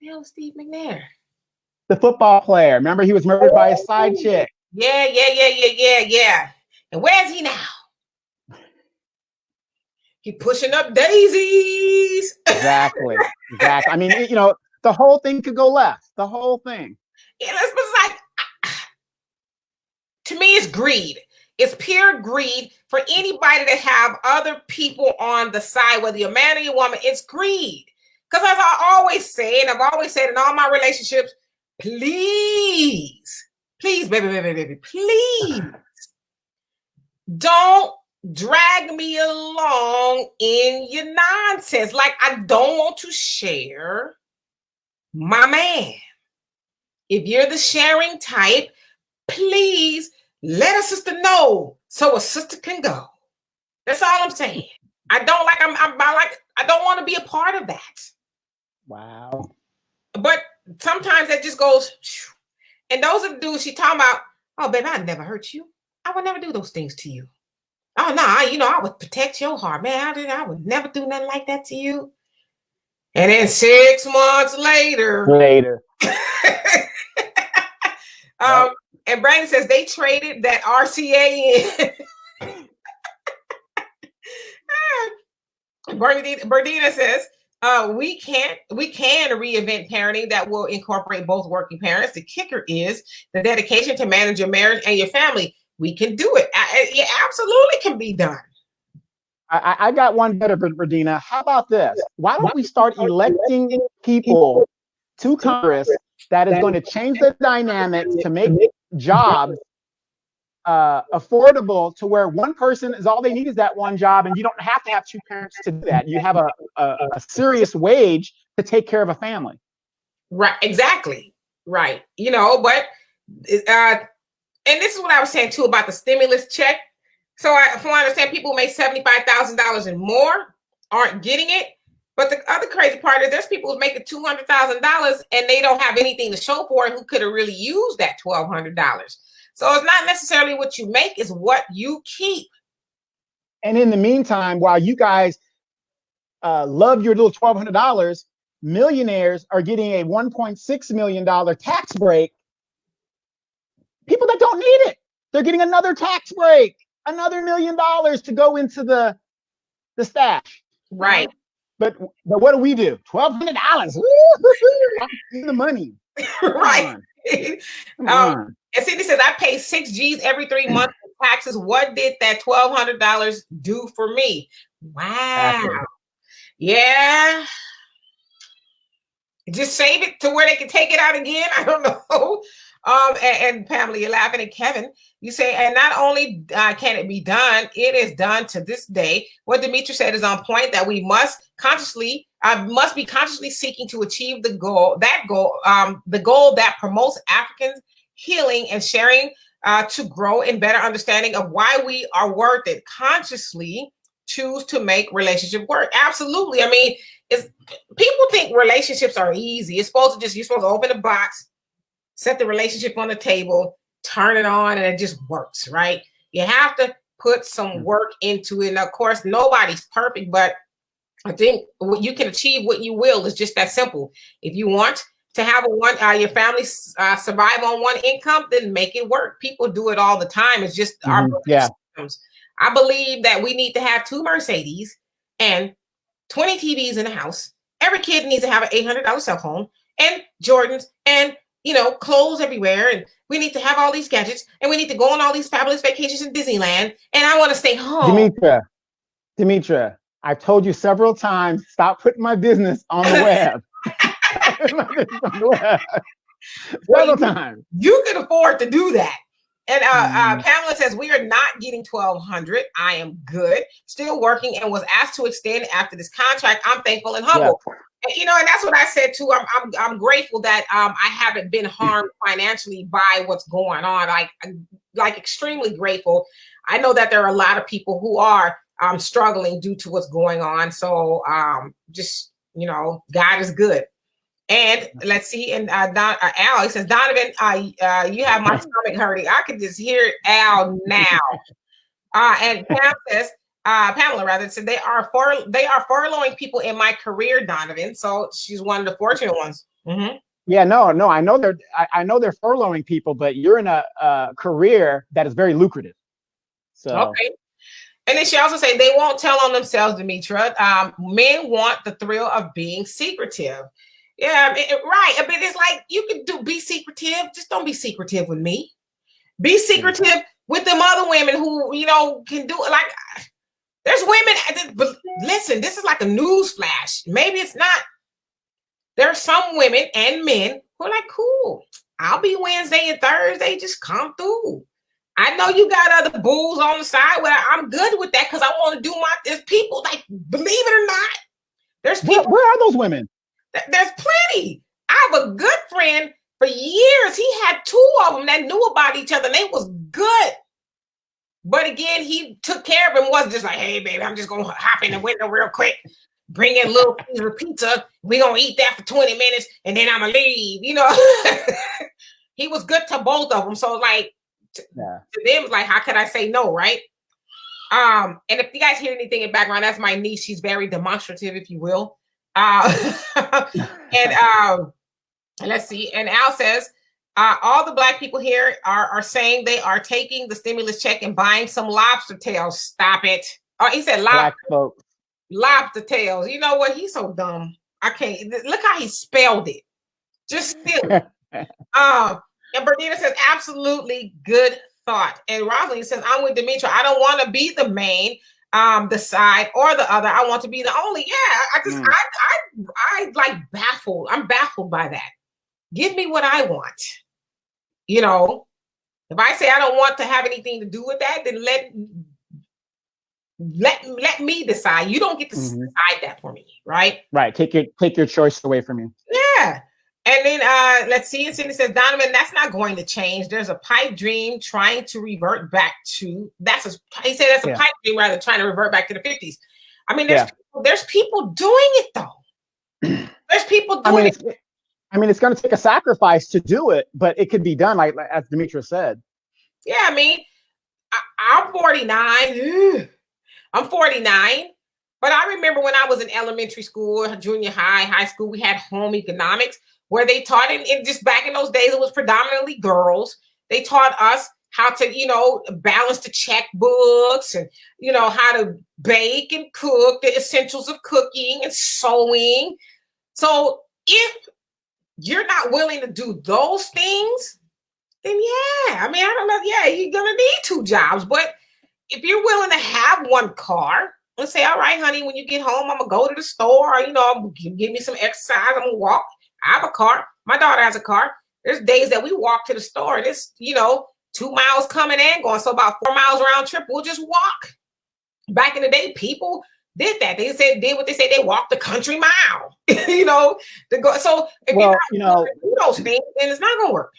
[SPEAKER 1] Hell, Steve McNair,
[SPEAKER 2] the football player. Remember, he was murdered by his side chick.
[SPEAKER 1] Yeah. And where's he now? He pushing up daisies.
[SPEAKER 2] Exactly. I mean, the whole thing could go left. The whole thing.
[SPEAKER 1] it's like, to me, it's greed. It's pure greed for anybody to have other people on the side, whether you're a man or you're a woman. It's greed. Because as I always say, and I've always said in all my relationships, please, baby, please don't drag me along in your nonsense. Like, I don't want to share my man. If you're the sharing type, please let a sister know so a sister can go. That's all I'm saying. I don't want to be a part of that.
[SPEAKER 2] Wow.
[SPEAKER 1] But sometimes that just goes, and those are the dudes she talking about. Oh, baby, I never hurt you. I would never do those things to you. Oh, no, I would protect your heart, man. I would never do nothing like that to you. And then 6 months later. And Brandon says they traded that RCA in. Berdina says, we can reinvent parenting that will incorporate both working parents. The kicker is the dedication to manage your marriage and your family. We can do it. It absolutely can be done.
[SPEAKER 2] I got one better, Berdina. How about this? Why don't we start electing people to Congress that is going to change the dynamics to make jobs affordable, to where one person is all they need is that one job, and you don't have to have two parents to do that. You have a serious wage to take care of a family.
[SPEAKER 1] Right, exactly. Right. But and this is what I was saying too about the stimulus check. So from what I understand, people who make $75,000 and more aren't getting it. But the other crazy part is there's people who's making $200,000 and they don't have anything to show for it, who could have really used that $1,200. So it's not necessarily what you make, it's what you keep.
[SPEAKER 2] And in the meantime, while you guys love your little $1,200, millionaires are getting a $1.6 million tax break. People that don't need it, they're getting another tax break, another $1 million to go into the stash.
[SPEAKER 1] Right.
[SPEAKER 2] But what do we do? $1,200. The money.
[SPEAKER 1] Right.
[SPEAKER 2] Come on.
[SPEAKER 1] And Cindy says, I pay 6 G's every 3 months for taxes. What did that $1,200 do for me? Wow. Exactly. Yeah. Just save it to where they can take it out again. I don't know. And Pamela, you're laughing. And Kevin, you say, and not only can it be done, it is done to this day. What Demetri said is on point, that we must be consciously seeking to achieve the goal that promotes Africans healing and sharing to grow in better understanding of why we are worth it. Consciously choose to make relationship work. Absolutely. I mean, people think relationships are easy. You're supposed to open a box, set the relationship on the table, turn it on, and it just works, right? You have to put some work into it. And of course, nobody's perfect, but I think you can achieve what you will. It's just that simple. If you want to have your family survive on one income, then make it work. People do it all the time. It's just our systems. I believe that we need to have 2 Mercedes and 20 TVs in the house. Every kid needs to have an $800 cell phone and Jordans and clothes everywhere. And we need to have all these gadgets, and we need to go on all these fabulous vacations in Disneyland. And I want to stay home.
[SPEAKER 2] Demetra, I've told you several times, stop putting my business on the web. Several times.
[SPEAKER 1] You can afford to do that. And Pamela says, we are not getting $1,200. I am good. Still working, and was asked to extend after this contract. I'm thankful and humble. Yeah. And that's what I said too. I'm grateful that I haven't been harmed financially by what's going on. Like extremely grateful. I know that there are a lot of people who are struggling due to what's going on. So God is good. And let's see. And Al, he says, Donovan, you have my stomach hurting. I can just hear Al now. And Pam says, Pamela rather said they are furloughing people in my career, Donovan. So she's one of the fortunate ones. Mm-hmm.
[SPEAKER 2] Yeah, no, I know they're furloughing people, but you're in a career that is very lucrative. So
[SPEAKER 1] okay. And then she also said they won't tell on themselves, Demetra. Men want the thrill of being secretive. Yeah, right. I mean, it's like you can be secretive. Just don't be secretive with me. Be secretive with them other women who can do it. Like there's women. But listen, this is like a news flash. Maybe it's not. There's some women and men who are like, cool. I'll be Wednesday and Thursday. Just come through. I know you got other bulls on the side. Well, I'm good with that because I want to do my. There's people like, believe it or not, there's people.
[SPEAKER 2] Where are those women?
[SPEAKER 1] There's plenty. I have a good friend for years. He had two of them that knew about each other. And they was good. But again, he took care of him. Wasn't just like, hey, baby, I'm just gonna hop in the window real quick, bring in a little piece of pizza. We gonna eat that for 20 minutes, and then I'm gonna leave. He was good to both of them. So like, to them, like, how could I say no, right? And if you guys hear anything in background, that's my niece. She's very demonstrative, if you will. And let's see. And Al says, all the Black people here are saying they are taking the stimulus check and buying some lobster tails. Stop it. Oh, he said lobster tails. You know what? He's so dumb. I can't. Look how he spelled it. Just silly. And Bernina says, absolutely good thought. And Rosalind says, I'm with Demetra. I don't want to be the main, the side, or the other. I want to be the only. Yeah, I like baffled. I'm baffled by that. Give me what I want. If I say I don't want to have anything to do with that, then let me decide. You don't get to decide that for me, right?
[SPEAKER 2] Right. Take your choice away from me.
[SPEAKER 1] Yeah. And then let's see. And Cindy says, Donovan, that's not going to change. There's a pipe dream trying to revert back to he said that's a pipe dream rather than trying to revert back to the 50s. I mean, there's people doing it though. There's people doing it.
[SPEAKER 2] It's going to take a sacrifice to do it, but it could be done, like as Demetra said.
[SPEAKER 1] Yeah, I mean, I'm 49. I'm 49. But I remember when I was in elementary school, junior high school, we had home economics where they taught it just back in those days, it was predominantly girls. They taught us how to, balance the checkbooks and, how to bake and cook, the essentials of cooking and sewing. So if you're not willing to do those things, then I don't know. Yeah, you're going to need two jobs. But if you're willing to have one car, let's say, all right, honey, when you get home, I'm going to go to the store, or, give me some exercise. I'm going to walk. I have a car. My daughter has a car. There's days that we walk to the store and it's, 2 miles coming and going. So about 4 miles round trip, we'll just walk. Back in the day, people did that. They did what they say. They walked the country mile, to go. So if you're not do those things, then it's not going to work.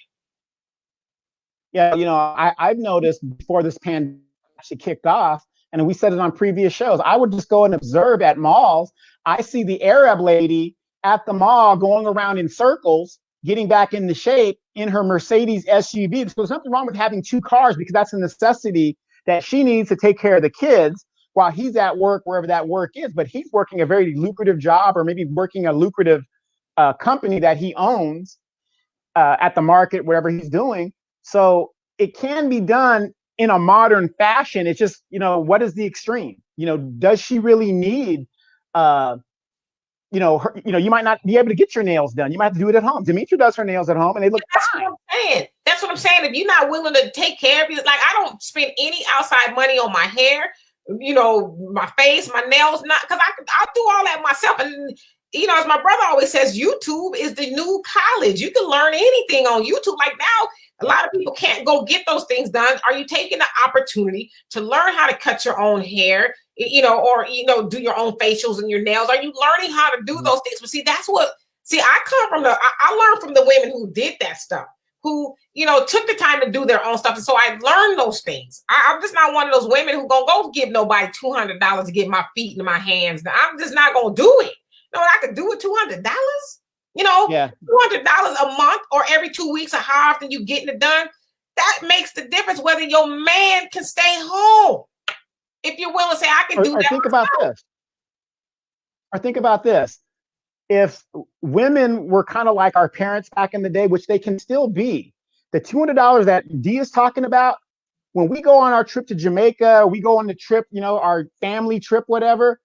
[SPEAKER 2] Yeah, I've noticed before this pandemic actually kicked off, and we said it on previous shows, I would just go and observe at malls. I see the Arab lady at the mall going around in circles, getting back into shape in her Mercedes SUV. So there's nothing wrong with having two cars because that's a necessity that she needs to take care of the kids while he's at work, wherever that work is. But he's working a very lucrative job, or maybe working a lucrative company that he owns at the market, wherever he's doing. So it can be done in a modern fashion. It's just, what is the extreme? Does she really need, you might not be able to get your nails done. You might have to do it at home. Demetra does her nails at home and they look fine.
[SPEAKER 1] That's what I'm saying. If you're not willing to take care of you, like I don't spend any outside money on my hair, my face, my nails, not because I'll do all that myself. And as my brother always says, YouTube is the new college. You can learn anything on YouTube. Like now, a lot of people can't go get those things done. Are you taking the opportunity to learn how to cut your own hair, or do your own facials and your nails? Are you learning how to do those things? But I learned from the women who did that stuff, who, took the time to do their own stuff. And so I learned those things. I'm just not one of those women who gonna go give nobody $200 to get my feet and my hands. I'm just not gonna do it. I could do it $200. $200 a month or every 2 weeks, or how often you getting it done. That makes the difference whether your man can stay home. If you're willing to say, I can do that.
[SPEAKER 2] Think about this. If women were kind of like our parents back in the day, which they can still be, the $200 that Dee is talking about, when we go on our trip to Jamaica, we go on the trip, our family trip, whatever,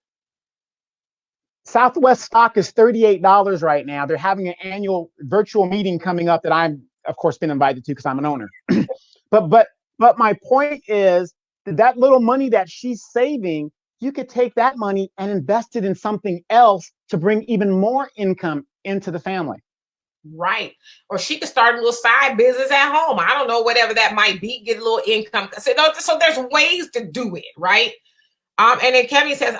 [SPEAKER 2] Southwest stock is $38 right now. They're having an annual virtual meeting coming up that I'm, of course, been invited to because I'm an owner. but my point is that little money that she's saving, you could take that money and invest it in something else to bring even more income into the family.
[SPEAKER 1] Right. Or she could start a little side business at home. I don't know, whatever that might be, get a little income. So there's ways to do it, right? And then Kevin says,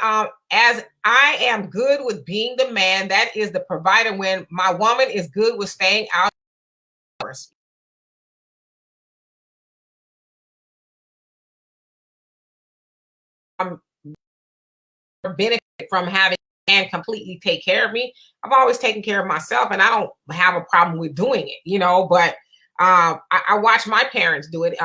[SPEAKER 1] as I am good with being the man that is the provider when my woman is good with staying out. Benefit from having a man completely take care of me. I've always taken care of myself, and I don't have a problem with doing it, but I watched my parents do it,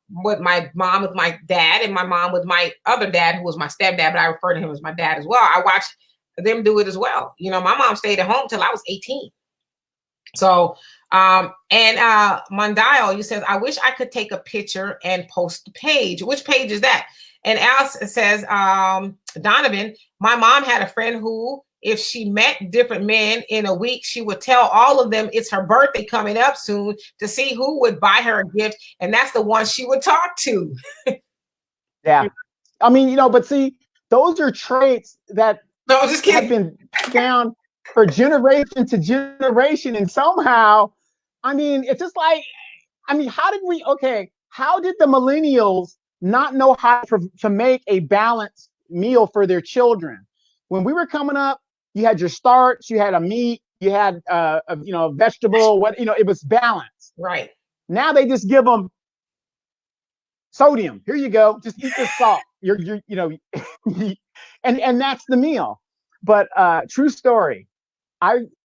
[SPEAKER 1] with my mom with my dad, and my mom with my other dad, who was my stepdad, but I refer to him as my dad as well. I watched them do it as well. My mom stayed at home till I was 18. So, and Mondial, you says, I wish I could take a picture and post the page. Which page is that? And Alice says, Donovan, my mom had a friend who, if she met different men in a week, she would tell all of them it's her birthday coming up soon to see who would buy her a gift. And that's the one she would talk to.
[SPEAKER 2] Yeah. I mean, but see, those are traits that have been down for generation to generation. And somehow, I mean, it's just like, how did the millennials not know how to make a balanced meal for their children? When we were coming up, you had your starch, you had a meat, you had a vegetable, it was balanced.
[SPEAKER 1] Right.
[SPEAKER 2] Now they just give them sodium. Here you go. Just eat this salt. And that's the meal. But true story.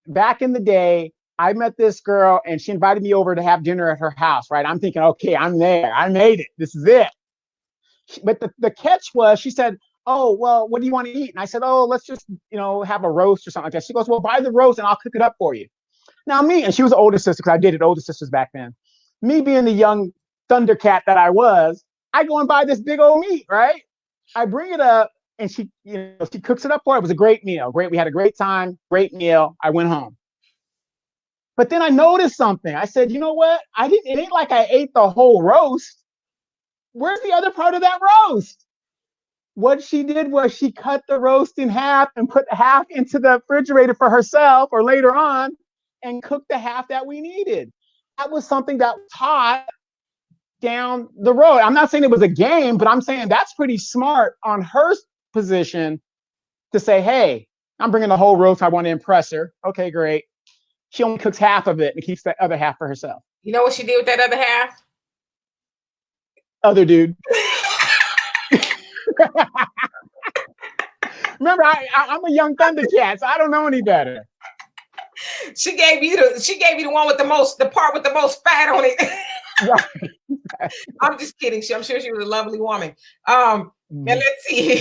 [SPEAKER 2] Back in the day, I met this girl and she invited me over to have dinner at her house, right? I'm thinking, okay, I'm there. I made it. This is it. But the catch was, she said, oh, well, what do you want to eat? And I said, oh, let's just, have a roast or something like that. She goes, well, buy the roast and I'll cook it up for you. Now and she was an older sister because I dated older sisters back then. Me being the young Thundercat that I was, I go and buy this big old meat, right? I bring it up and she cooks it up for it. It was a great meal. Great. We had a great time. Great meal. I went home. But then I noticed something. I said, you know what? It ain't like I ate the whole roast. Where's the other part of that roast? What she did was she cut the roast in half and put half into the refrigerator for herself or later on and cooked the half that we needed. That was something that was taught down the road. I'm not saying it was a game, but I'm saying that's pretty smart on her position to say, hey, I'm bringing the whole roast. I want to impress her. Okay, great. She only cooks half of it and keeps the other half for herself.
[SPEAKER 1] You know what she did with that other half?
[SPEAKER 2] Other dude. Remember, I'm a young Thundercat, so I don't know any better.
[SPEAKER 1] She gave you the one with the part with the most fat on it. Right. I'm just kidding. I'm sure she was a lovely woman. And let's see.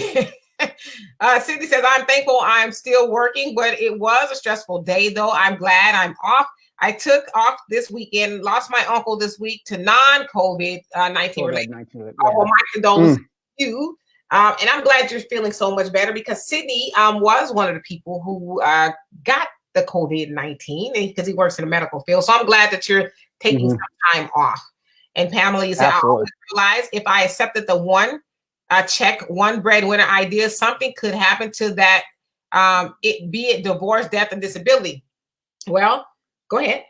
[SPEAKER 1] Cindy says, I'm thankful I'm still working, but it was a stressful day, though. I'm glad I'm off. I took off this weekend, lost my uncle this week to non-COVID-19 related. Well, my condolences to you. And I'm glad you're feeling so much better because Sydney was one of the people who got the COVID-19 because he works in the medical field. So I'm glad that you're taking some time off. And Pamela, you said, I always realize if I accepted the one breadwinner idea, something could happen to that, be it divorce, death, and disability. Well, go ahead.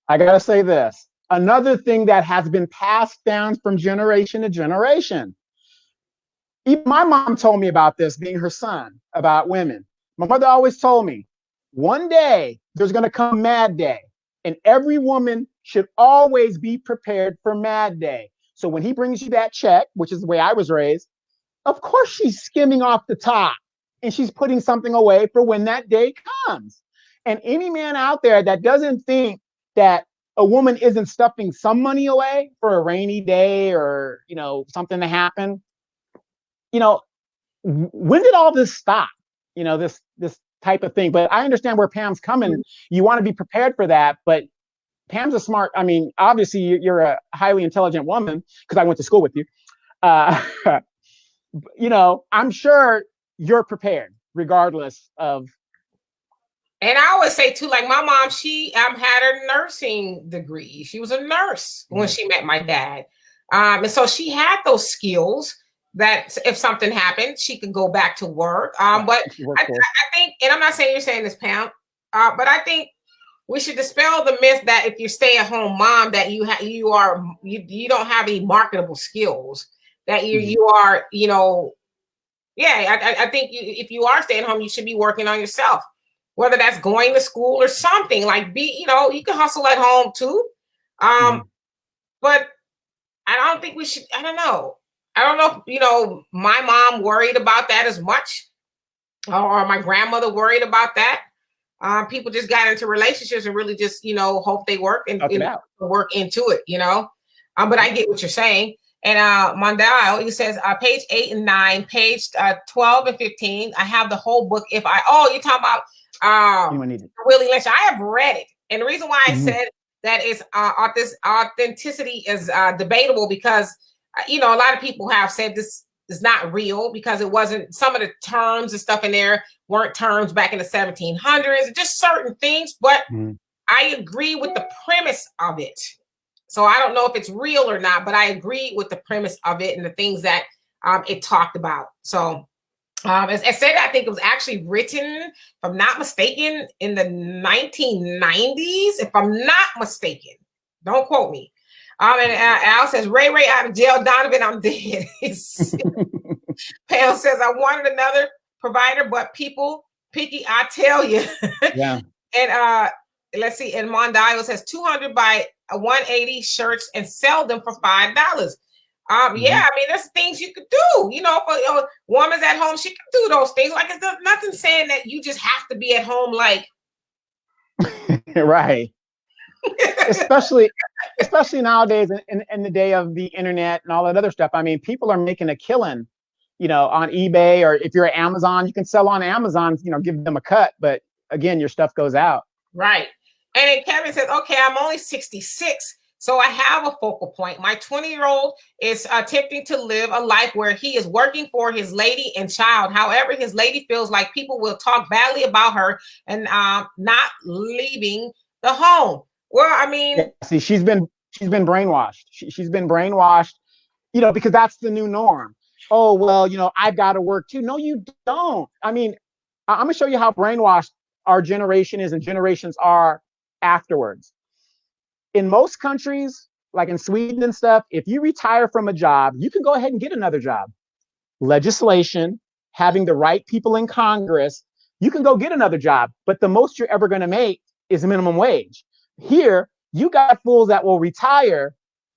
[SPEAKER 2] I got to say this. Another thing that has been passed down from generation to generation. Even my mom told me about this, being her son, about women. My mother always told me, one day there's going to come Mad Day, and every woman should always be prepared for Mad Day. So when he brings you that check, which is the way I was raised, of course she's skimming off the top and she's putting something away for when that day comes. And any man out there that doesn't think that a woman isn't stuffing some money away for a rainy day or, something to happen, when did all this stop? This type of thing. But I understand where Pam's coming. You want to be prepared for that, but Pam's a smart. I mean, obviously you're a highly intelligent woman because I went to school with you. I'm sure you're prepared. regardless of.
[SPEAKER 1] And I always say too, like my mom, she had a nursing degree. She was a nurse when she met my dad. And so she had those skills that if something happened, she could go back to work. But I think, and I'm not saying you're saying this, Pam, but I think we should dispel the myth that if you stay at home mom, that you don't have any marketable skills, that you are, I think if you are staying home, you should be working on yourself. Whether that's going to school or something, like you can hustle at home too. But I don't think we should, I don't know if, my mom worried about that as much, or my grandmother worried about that. People just got into relationships and really just, hope they work and work into it, but I get what you're saying. And Mondale, he says, page 8 and 9, page 12 and 15, I have the whole book. You're talking about Willie Lynch. I have read it, and the reason why I said that is authenticity is debatable, because a lot of people have said this is not real because it wasn't, some of the terms and stuff in there weren't terms back in the 1700s, just certain things. But I agree with the premise of it. So I don't know if it's real or not, but I agree with the premise of it and the things that it talked about. So as I said, I think it was actually written, if I'm not mistaken, in the 1990s, if I'm not mistaken. Don't quote me. And Al says, Ray out of jail, Donovan, I'm dead. Pam says, I wanted another provider, but people picky, I tell you.
[SPEAKER 2] Yeah.
[SPEAKER 1] And let's see, and Mondial says 200 by 180 shirts and sell them for $5. Yeah, I mean, there's things you could do. If a woman's at home, she can do those things. Like, it's nothing saying that you just have to be at home, like.
[SPEAKER 2] Right. especially nowadays in the day of the internet and all that other stuff. I mean, people are making a killing, on eBay, or if you're at Amazon, you can sell on Amazon, give them a cut. But again, your stuff goes out.
[SPEAKER 1] Right. And then Kevin says, okay, I'm only 66. So I have a focal point. My 20-year-old is attempting to live a life where he is working for his lady and child. However, his lady feels like people will talk badly about her and not leaving the home. Well, I mean,
[SPEAKER 2] yeah, see, she's been brainwashed. She's been brainwashed, because that's the new norm. Oh, well, I've got to work too. No, you don't. I mean, I'm going to show you how brainwashed our generation is and generations are afterwards. In most countries, like in Sweden and stuff, if you retire from a job, you can go ahead and get another job. Legislation, having the right people in Congress, you can go get another job. But the most you're ever going to make is minimum wage. Here, you got fools that will retire,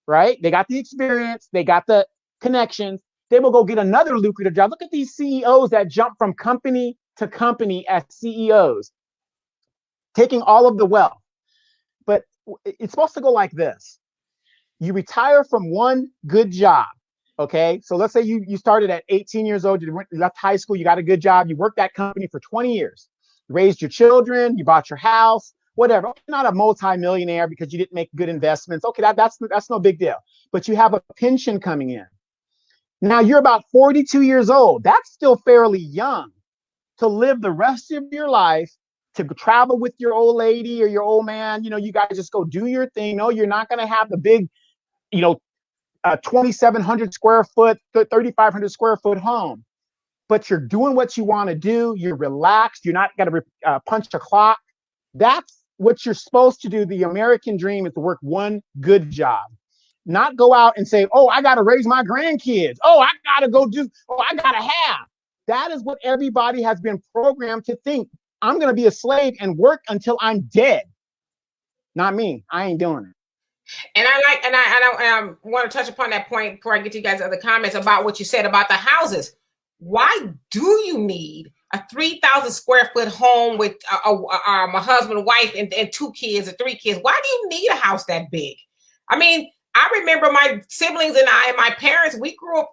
[SPEAKER 2] right? They got the experience, they got the connections. They will go get another lucrative job. Look at these CEOs that jump from company to company as CEOs, taking all of the wealth. But it's supposed to go like this. You retire from one good job, okay? So let's say you started at 18 years old, you left high school, you got a good job, you worked that company for 20 years, you raised your children, you bought your house, whatever. Okay, not a multi-millionaire because you didn't make good investments. Okay, that's no big deal. But you have a pension coming in. Now you're about 42 years old. That's still fairly young to live the rest of your life, to travel with your old lady or your old man. You guys just go do your thing. No, you're not going to have the big, 2,700 square foot, 3,500 square foot home. But you're doing what you want to do. You're relaxed. You're not going to punch a clock. That's what you're supposed to do. The American dream is to work one good job, not go out and say, oh, I got to raise my grandkids. Oh, I got to go I got to have. That is what everybody has been programmed to think. I'm going to be a slave and work until I'm dead. Not me. I ain't doing it.
[SPEAKER 1] And I want to touch upon that point before I get to you guys' other comments about what you said about the houses. Why do you need a 3,000 square foot home with a husband, wife, and 2 kids or 3 kids? Why do you need a house that big? I mean, I remember my siblings and I and my parents, we grew up,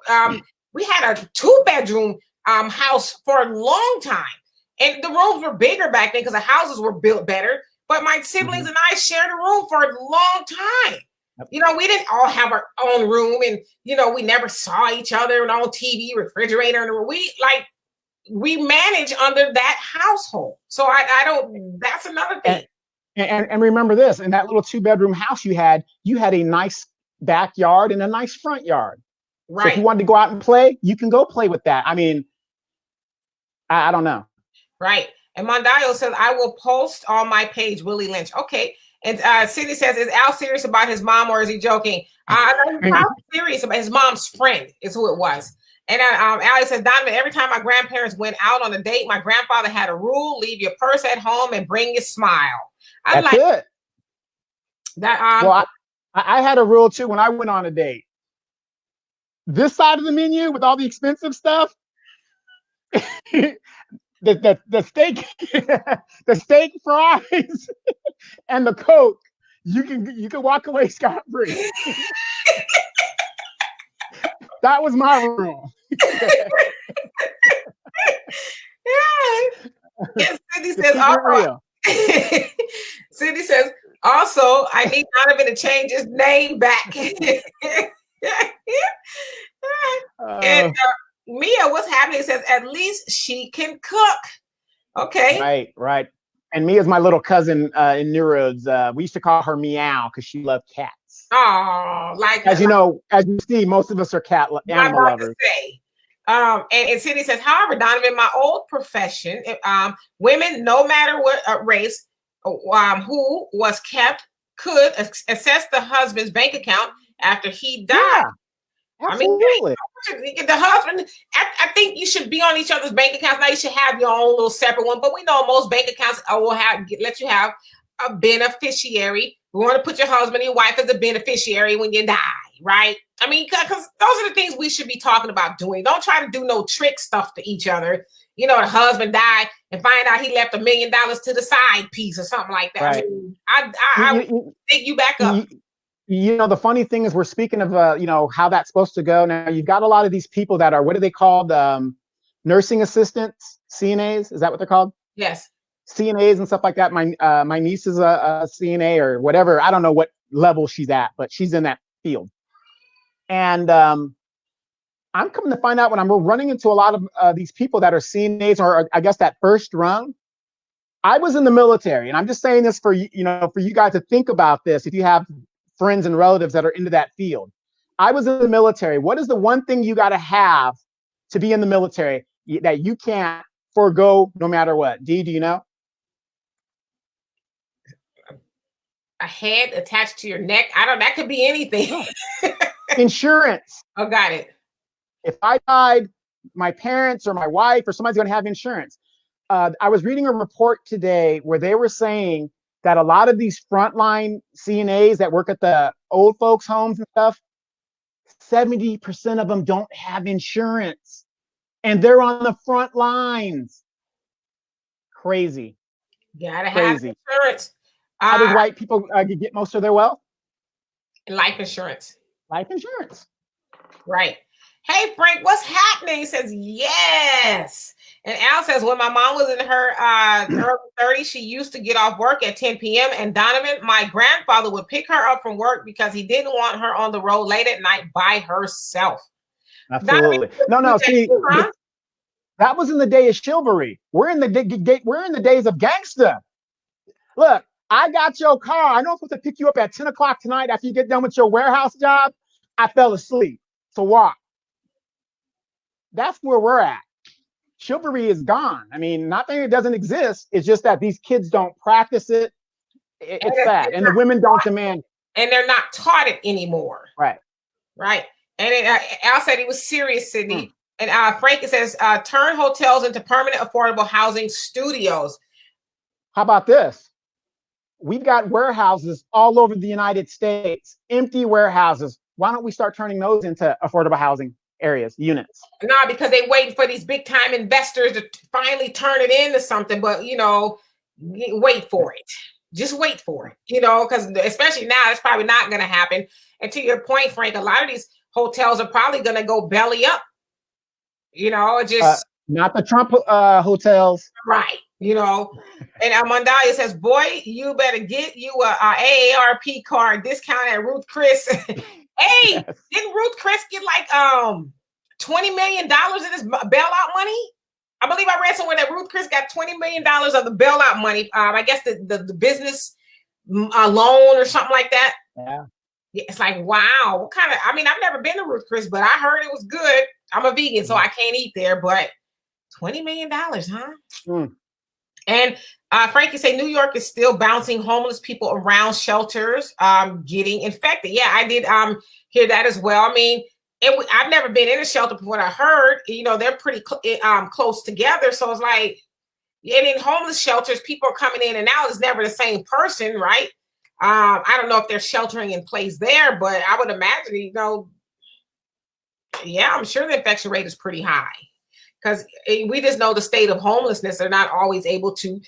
[SPEAKER 1] we had a 2-bedroom house for a long time. And the rooms were bigger back then because the houses were built better. But my siblings and I shared a room for a long time. Yep. We didn't all have our own room, and we never saw each other on TV, refrigerator, and we manage under that household. So I don't, that's another thing.
[SPEAKER 2] And remember this, in that little 2-bedroom house you had a nice backyard and a nice front yard. Right. So if you wanted to go out and play, you can go play with that. I mean, I don't know.
[SPEAKER 1] Right. And Mondayo says, I will post on my page, Willie Lynch. Okay. And Cindy says, is Al serious about his mom or is he joking? I know he's probably serious about his mom's friend is who it was. And Allie says, Donovan, every time my grandparents went out on a date, my grandfather had a rule: leave your purse at home and bring your smile.
[SPEAKER 2] That's like it. That. Well, I had a rule too when I went on a date. This side of the menu with all the expensive stuff, the steak, the steak fries, and the Coke, you can walk away scot-free. That was my rule.
[SPEAKER 1] Yeah. Cindy says, Cindy says, also, I need Donovan to change his name back. And Mia, what's happening? Says, at least she can cook. Okay.
[SPEAKER 2] Right. And Mia's my little cousin in New Roads. We used to call her Meow because she loved cats.
[SPEAKER 1] Oh,
[SPEAKER 2] as you see, most of us are animal lovers.
[SPEAKER 1] And Cindy says, however, Donovan, my old profession, women, no matter what race, who was kept, could assess the husband's bank account after he died.
[SPEAKER 2] Yeah, absolutely.
[SPEAKER 1] I mean, the husband, I think you should be on each other's bank accounts. Now you should have your own little separate one, but we know most bank accounts will let you have a beneficiary. We want to put your husband and your wife as a beneficiary when you die, right? I mean, because those are the things we should be talking about doing. Don't try to do no trick stuff to each other. You know, the husband died and find out he left $1 million to the side piece or something like that.
[SPEAKER 2] Right.
[SPEAKER 1] I mean, I would dig you back up.
[SPEAKER 2] You know, the funny thing is we're speaking of, how that's supposed to go. Now, you've got a lot of these people that are, what are they called? Nursing assistants, CNAs. Is that what they're called?
[SPEAKER 1] Yes.
[SPEAKER 2] CNAs and stuff like that. My niece is a CNA or whatever. I don't know what level she's at, but she's in that field. And I'm coming to find out when I'm running into a lot of these people that are CNAs or I guess that first rung. I was in the military, and I'm just saying this for for you guys to think about this. If you have friends and relatives that are into that field, I was in the military. What is the one thing you got to have to be in the military that you can't forego no matter what? Dee, do you know?
[SPEAKER 1] A head attached to your neck. That could be anything.
[SPEAKER 2] Insurance.
[SPEAKER 1] Oh, got it.
[SPEAKER 2] If I died, my parents or my wife or somebody's going to have insurance. I was reading a report today where they were saying that a lot of these frontline CNAs that work at the old folks' homes and stuff, 70% of them don't have insurance, and they're on the front lines. Crazy.
[SPEAKER 1] Gotta have insurance.
[SPEAKER 2] How do white people get most of their wealth?
[SPEAKER 1] Life insurance.
[SPEAKER 2] Life insurance.
[SPEAKER 1] Right. Hey, Frank, what's happening? He says, yes. And Al says, when my mom was in her early 30s, she used to get off work at 10 p.m. And Donovan, my grandfather, would pick her up from work because he didn't want her on the road late at night by herself.
[SPEAKER 2] Absolutely. No. See, that was in the day of chivalry. We're in the days of gangsta. Look, I got your car. I know I'm supposed to pick you up at 10 o'clock tonight after you get done with your warehouse job. I fell asleep. So walk. That's where we're at. Chivalry is gone. I mean, not that it doesn't exist. It's just that these kids don't practice it. It's sad. And the women don't demand it.
[SPEAKER 1] And they're not taught it anymore.
[SPEAKER 2] Right.
[SPEAKER 1] And Al said he was serious, Sydney. And Frank says, turn hotels into permanent affordable housing studios.
[SPEAKER 2] How about this? We've got warehouses all over the United States, empty warehouses. Why don't we start turning those into affordable housing areas, units?
[SPEAKER 1] No, because they waiting for these big time investors to finally turn it into something. But, wait for it. Just wait for it, because especially now, it's probably not going to happen. And to your point, Frank, a lot of these hotels are probably going to go belly up.
[SPEAKER 2] Not the Trump hotels.
[SPEAKER 1] Right. And Amandalia says, boy, you better get you a AARP card discount at Ruth Chris. Hey, yes. Didn't Ruth Chris get like $20 million in his bailout money? I believe I read somewhere that Ruth Chris got $20 million of the bailout money. I guess the business loan or something like that.
[SPEAKER 2] Yeah.
[SPEAKER 1] It's like, wow, what kind of, I mean, I've never been to Ruth Chris, but I heard it was good. I'm a vegan, so I can't eat there, but $20 million, huh?
[SPEAKER 2] Mm.
[SPEAKER 1] And Frankie say New York is still bouncing homeless people around shelters, getting infected. Yeah, I did hear that as well. I mean, I've never been in a shelter before. I heard, they're pretty close together. So it's like, and in homeless shelters, people are coming in and out. It's never the same person, right? I don't know if they're sheltering in place there, but I would imagine, yeah, I'm sure the infection rate is pretty high because we just know the state of homelessness. They're not always able to,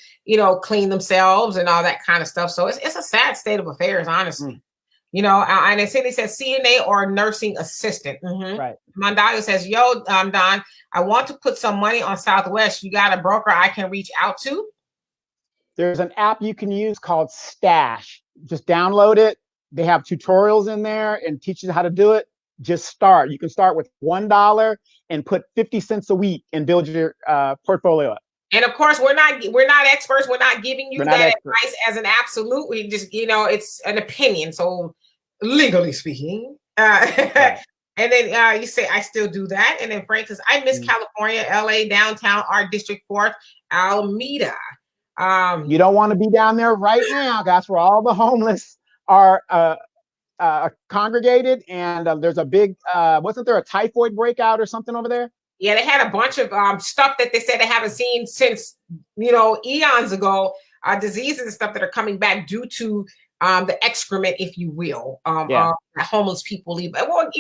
[SPEAKER 1] clean themselves and all that kind of stuff. So it's a sad state of affairs, honestly. And then Cindy says CNA or nursing assistant. Mm-hmm.
[SPEAKER 2] Right.
[SPEAKER 1] Mondayo says, yo, Don, I want to put some money on Southwest. You got a broker I can reach out to?
[SPEAKER 2] There's an app you can use called Stash. Just download it. They have tutorials in there and teach you how to do it. Just start. You can start with $1 and put 50 cents a week and build your portfolio up.
[SPEAKER 1] And of course, we're not experts. We're not giving you that advice as an absolute. We just, it's an opinion. So legally speaking, right. And then you say, I still do that. And then Frank says, I miss California, LA, downtown, Art District 4th, Alameda.
[SPEAKER 2] You don't want to be down there right now. That's where all the homeless are congregated. And there's a big, wasn't there a typhoid breakout or something over there?
[SPEAKER 1] Yeah, they had a bunch of stuff that they said they haven't seen since, eons ago, diseases and stuff that are coming back due to the excrement, if you will, homeless people leave. Well,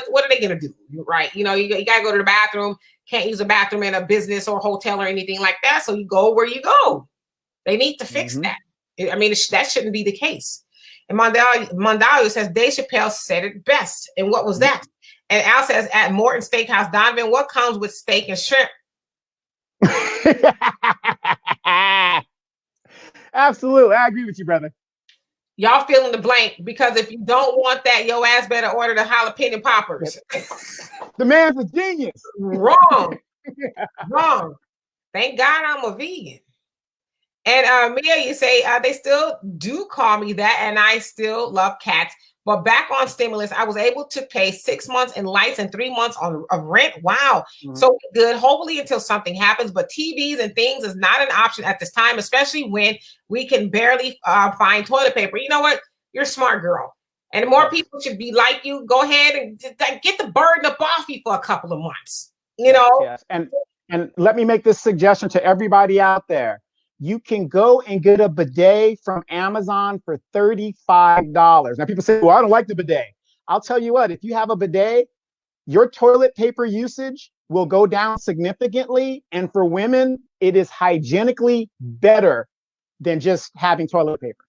[SPEAKER 1] what are they going to do? Right. You got to go to the bathroom, can't use a bathroom in a business or hotel or anything like that. So you go where you go. They need to fix that. I mean, that shouldn't be the case. And Mondayo says, Dave Chappelle said it best. And what was that? And Al says, at Morton Steakhouse, Donovan, what comes with steak and shrimp?
[SPEAKER 2] Absolutely. I agree with you, brother.
[SPEAKER 1] Y'all fill in the blank, because if you don't want that, your ass better order the jalapeno poppers.
[SPEAKER 2] The man's a genius.
[SPEAKER 1] Wrong. Wrong. Thank God I'm a vegan. And Mia, you say, they still do call me that, and I still love cats. But back on stimulus, I was able to pay 6 months in lights and 3 months of rent. Wow. So good. Hopefully until something happens. But TVs and things is not an option at this time, especially when we can barely find toilet paper. You know what? You're a smart girl. And more people should be like you. Go ahead and get the burden up off you for a couple of months.
[SPEAKER 2] Yes. And let me make this suggestion to everybody out there. You can go and get a bidet from Amazon for $35. Now, people say, well, I don't like the bidet. I'll tell you what, if you have a bidet, your toilet paper usage will go down significantly. And for women, it is hygienically better than just having toilet paper.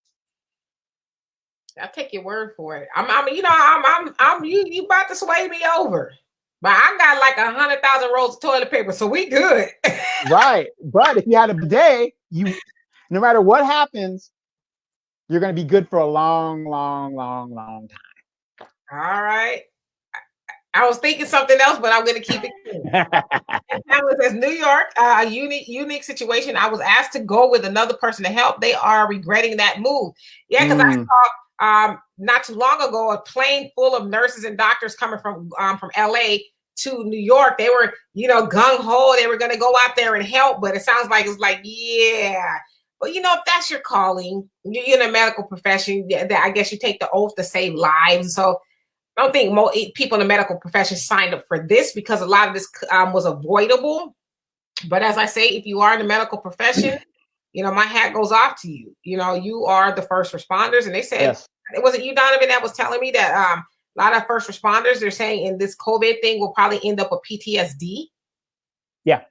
[SPEAKER 1] I'll take your word for it. You about to sway me over. But I got like 100,000 rolls of toilet paper, so we good.
[SPEAKER 2] Right. But if you had a bidet, no matter what happens, you're going to be good for a long, long, long, long time.
[SPEAKER 1] All right. I was thinking something else, but I'm going to keep it clean. Says New York, a unique situation. I was asked to go with another person to help. They are regretting that move. Yeah, because I saw not too long ago a plane full of nurses and doctors coming from LA to New York. They were, gung-ho. They were going to go out there and help, but it sounds like it's like, yeah. But, if that's your calling, you're in a medical profession, I guess you take the oath to save lives. So I don't think most people in the medical profession signed up for this, because a lot of this was avoidable. But as I say, if you are in the medical profession, my hat goes off to you. You are the first responders. And they said, yes. It wasn't you, Donovan, that was telling me that a lot of first responders, they're saying in this COVID thing will probably end up with PTSD.
[SPEAKER 2] Yeah.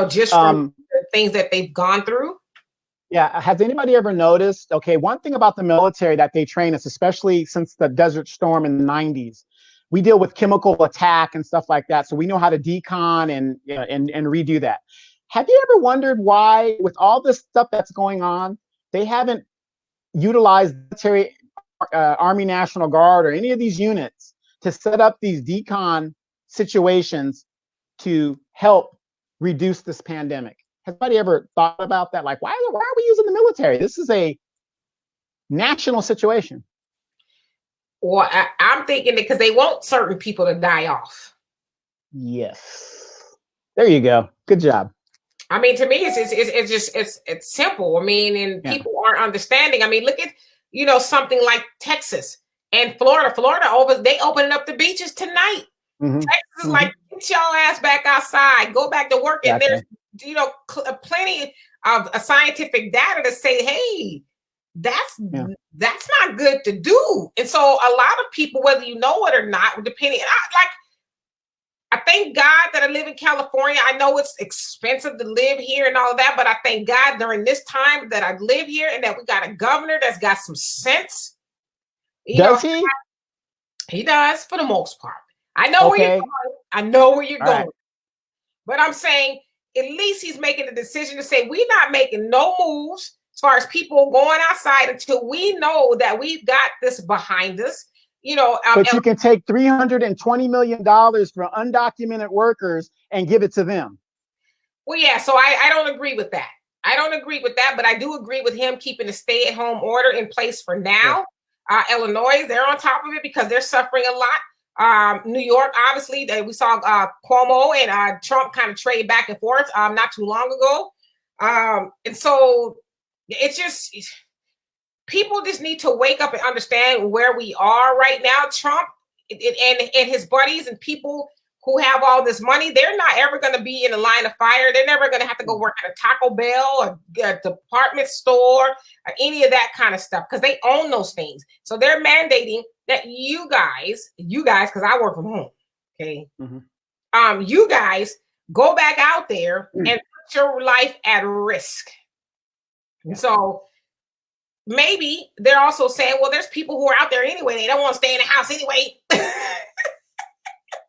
[SPEAKER 1] Just from the things that they've gone through.
[SPEAKER 2] Yeah. Has anybody ever noticed? Okay. One thing about the military that they train us, especially since the Desert Storm in the 90s, we deal with chemical attack and stuff like that. So we know how to decon and redo that. Have you ever wondered why, with all this stuff that's going on, they haven't utilized military, Army National Guard or any of these units to set up these decon situations to help reduce this pandemic? Has anybody ever thought about that? Like, why are we using the military? This is a national situation.
[SPEAKER 1] Or I'm thinking that because they want certain people to die off.
[SPEAKER 2] Yes. There you go. Good job.
[SPEAKER 1] I mean, to me, it's just it's simple. I mean, and people aren't understanding. I mean, look at something like Texas and Florida. They opening up the beaches tonight.
[SPEAKER 2] Mm-hmm.
[SPEAKER 1] Texas is like, get your ass back outside, go back to work, and there's plenty of scientific data to say, hey, that's not good to do. And so a lot of people, whether you know it or not, depending, I thank God that I live in California. I know it's expensive to live here and all of that, but I thank God during this time that I live here and that we got a governor that's got some sense.
[SPEAKER 2] Does he?
[SPEAKER 1] He does, for the most part. I know where you're going. I know where you're going. Right. But I'm saying at least he's making the decision to say we're not making no moves as far as people going outside until we know that we've got this behind us.
[SPEAKER 2] But you can take $320 million from undocumented workers and give it to them.
[SPEAKER 1] Well, yeah, so I don't agree with that. But I do agree with him keeping the stay-at-home order in place for now. Yeah. Illinois, they're on top of it because they're suffering a lot. New York, obviously, we saw Cuomo and Trump kind of trade back and forth not too long ago. And so it's just... people just need to wake up and understand where we are right now. Trump and his buddies and people who have all this money, they're not ever going to be in the line of fire. They're never going to have to go work at a Taco Bell, a department store, or any of that kind of stuff because they own those things. So they're mandating that you guys, because I work from home, okay? Mm-hmm. You guys go back out there and put your life at risk. Yeah. So maybe they're also saying, well, there's people who are out there anyway. They don't want to stay in the house anyway.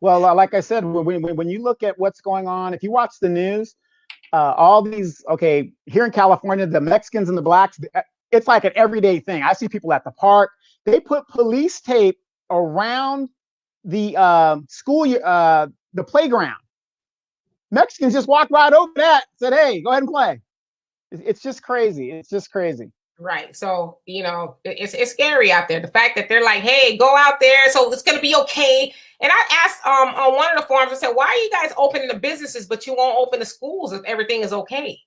[SPEAKER 2] Well, like I said, when you look at what's going on, if you watch the news, all these, here in California, the Mexicans and the blacks, it's like an everyday thing. I see people at the park. They put police tape around the the playground. Mexicans just walked right over that, said, hey, go ahead and play. It's just crazy. It's just crazy.
[SPEAKER 1] Right. So, it's scary out there. The fact that they're like, hey, go out there. So it's going to be okay. And I asked on one of the forums, I said, why are you guys opening the businesses, but you won't open the schools if everything is okay?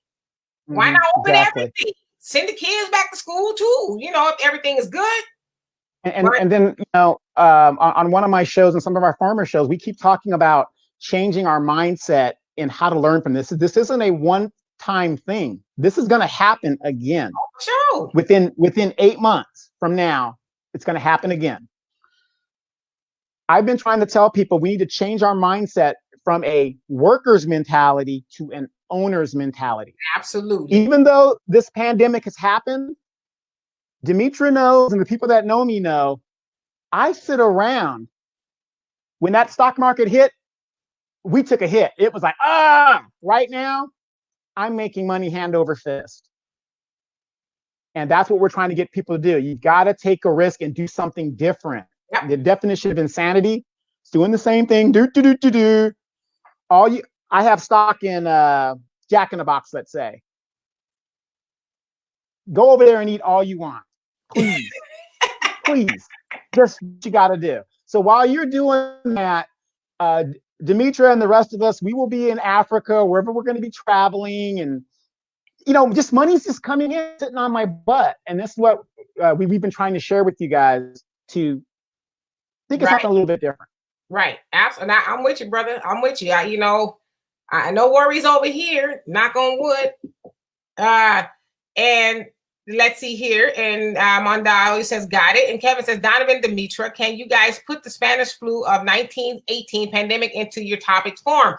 [SPEAKER 1] Why not open everything? Send the kids back to school too, if everything is good.
[SPEAKER 2] And then, on one of my shows and some of our farmer shows, we keep talking about changing our mindset and how to learn from this. This isn't a one-time thing. This is going to happen again.
[SPEAKER 1] Sure.
[SPEAKER 2] Within 8 months from now, it's going to happen again. I've been trying to tell people we need to change our mindset from a worker's mentality to an owner's mentality.
[SPEAKER 1] Absolutely.
[SPEAKER 2] Even though this pandemic has happened, Demetra knows, and the people that know me know, I sit around. When that stock market hit, we took a hit. It was like, right now, I'm making money hand over fist. And that's what we're trying to get people to do. You've got to take a risk and do something different. Yep. The definition of insanity is doing the same thing. I have stock in Jack in the Box, let's say. Go over there and eat all you want. Please. Please. Just what you got to do. So while you're doing that, Demetra and the rest of us, we will be in Africa, wherever we're going to be traveling, and just money's just coming in, sitting on my butt. And this is what we've been trying to share with you guys to think of something a little bit different.
[SPEAKER 1] Right. Absolutely. I'm with you, brother. I'm with you. I no worries over here. Knock on wood. And let's see here. And Mondale says, got it. And Kevin says, Donovan, Demetra, can you guys put the Spanish flu of 1918 pandemic into your topic form?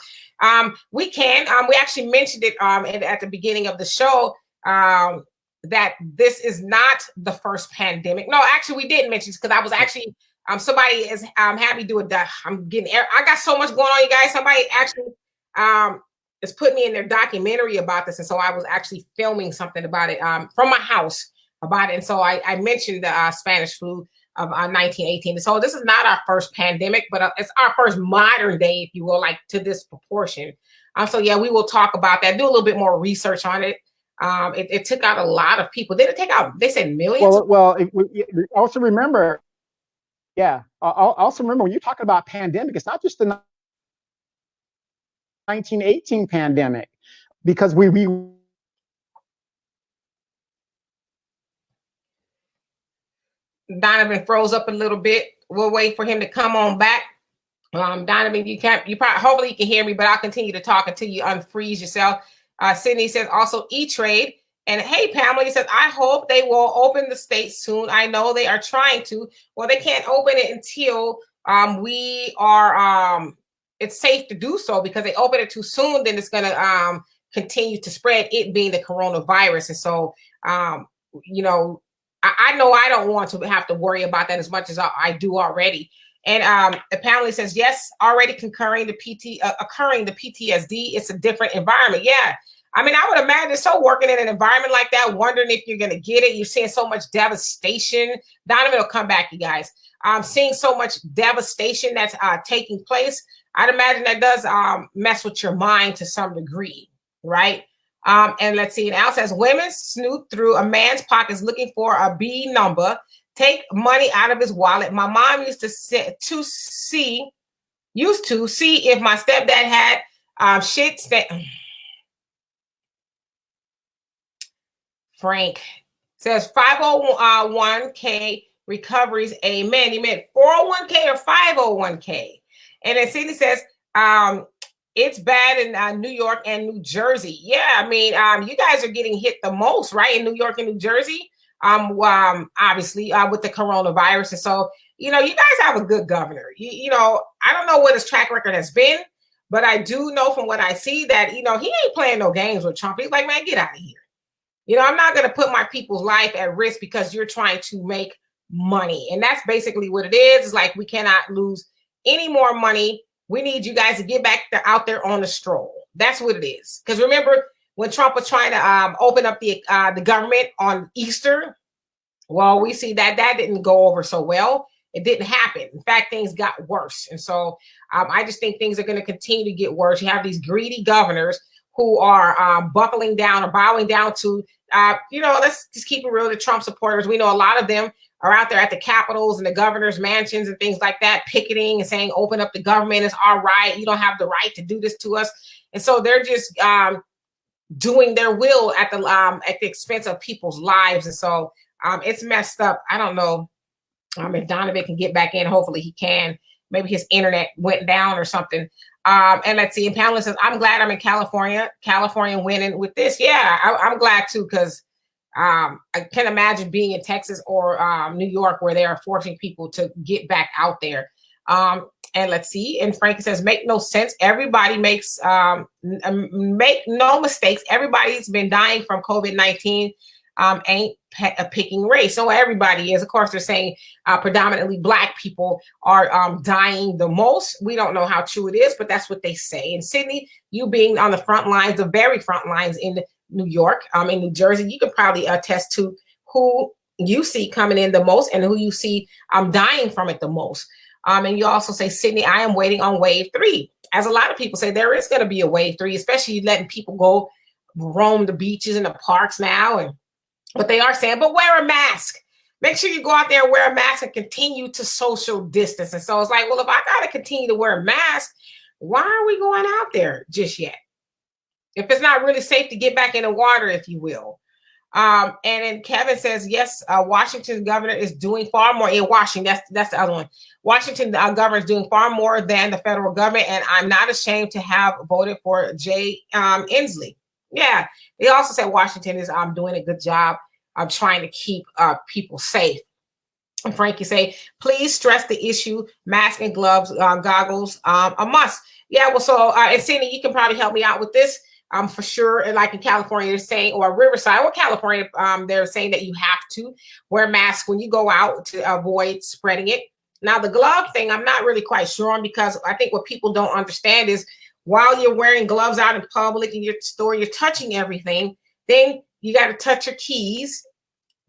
[SPEAKER 1] We can. We actually mentioned it at the beginning of the show that this is not the first pandemic. No, actually, we did mention this because I was actually somebody is had me do it. I got so much going on, you guys. Somebody actually has put me in their documentary about this, and so I was actually filming something about it from my house about it. And so I mentioned the Spanish flu of 1918. So this is not our first pandemic, but it's our first modern day, if you will, like to this proportion. So yeah, we will talk about that. Do a little bit more research on it. It took out a lot of people. Did it take out? They said millions.
[SPEAKER 2] Well. Also remember, yeah. Also remember when you're talking about pandemic, it's not just the 1918 pandemic, because we
[SPEAKER 1] Donovan froze up a little bit. We'll wait for him to come on back. Donovan, you probably, hopefully you can hear me, but I'll continue to talk until you unfreeze yourself. Sydney says also E-Trade. And hey, Pamela, he says, I hope they will open the state soon. I know they are trying to. Well, they can't open it until we are, it's safe to do so, because they open it too soon, then it's going to continue to spread, it being the coronavirus. And so, you know I don't want to have to worry about that as much as I do already. And apparently says, yes, already occurring the PTSD. It's a different environment. Yeah. I mean, I would imagine so, working in an environment like that, wondering if you're going to get it. You're seeing so much devastation. Donovan will come back, you guys. Seeing so much devastation that's taking place. I'd imagine that does mess with your mind to some degree, right? And let's see. And Al says, women snoop through a man's pockets looking for a B number, take money out of his wallet. My mom used to see if my stepdad had shit. Frank says 501k recoveries. Amen. He meant 401k or 501k. And then Cindy says, it's bad in New York and New Jersey. Yeah, I mean, you guys are getting hit the most, right? In New York and New Jersey, obviously, with the coronavirus. And so, you guys have a good governor. I don't know what his track record has been, but I do know from what I see that, he ain't playing no games with Trump. He's like, man, get out of here. I'm not going to put my people's life at risk because you're trying to make money. And that's basically what it is. It's like, we cannot lose any more money. We need you guys to get back out there on the stroll. That's what it is. Because remember when Trump was trying to open up the government on Easter? Well, we see that didn't go over so well. It didn't happen. In fact, things got worse. And so I just think things are going to continue to get worse. You have these greedy governors who are buckling down or bowing down to, let's just keep it real, the Trump supporters. We know a lot of them are out there at the capitals and the governor's mansions and things like that, picketing and saying, open up the government. It's our right. You don't have the right to do this to us. And so they're just doing their will at the expense of people's lives. And so it's messed up. I don't know if Donovan can get back in. Hopefully he can. Maybe his internet went down or something. And let's see. And Pamela says, I'm glad I'm in California winning with this. Yeah, I'm glad too, because I can't imagine being in Texas or New York where they are forcing people to get back out there. And let's see. And Frank says, make no sense. Everybody make no mistakes. Everybody's been dying from COVID-19. Ain't picking race. So everybody is. Of course, they're saying predominantly Black people are dying the most. We don't know how true it is, but that's what they say. And Sydney, you being on the front lines, the very front lines in New York, in New Jersey, you could probably attest to who you see coming in the most and who you see dying from it the most. And you also say, Sydney, I am waiting on wave 3. As a lot of people say, there is going to be a wave 3, especially letting people go roam the beaches and the parks now. But they are saying, but wear a mask. Make sure you go out there and wear a mask and continue to social distance. And so it's like, well, if I got to continue to wear a mask, why are we going out there just yet? If it's not really safe to get back in the water, if you will. And then Kevin says, yes, Washington governor is doing far more. In Washington, that's the other one. Washington governor is doing far more than the federal government. And I'm not ashamed to have voted for Jay Inslee. Yeah, they also say Washington is doing a good job of trying to keep people safe. And Frankie say, please stress the issue, mask and gloves, goggles, a must. Yeah, well, so, and Cindy, you can probably help me out with this for sure. And like in California, they're saying, or Riverside or California, they're saying that you have to wear masks when you go out to avoid spreading it. Now, the glove thing, I'm not really quite sure on, because I think what people don't understand is while you're wearing gloves out in public in your store, you're touching everything. Then you got to touch your keys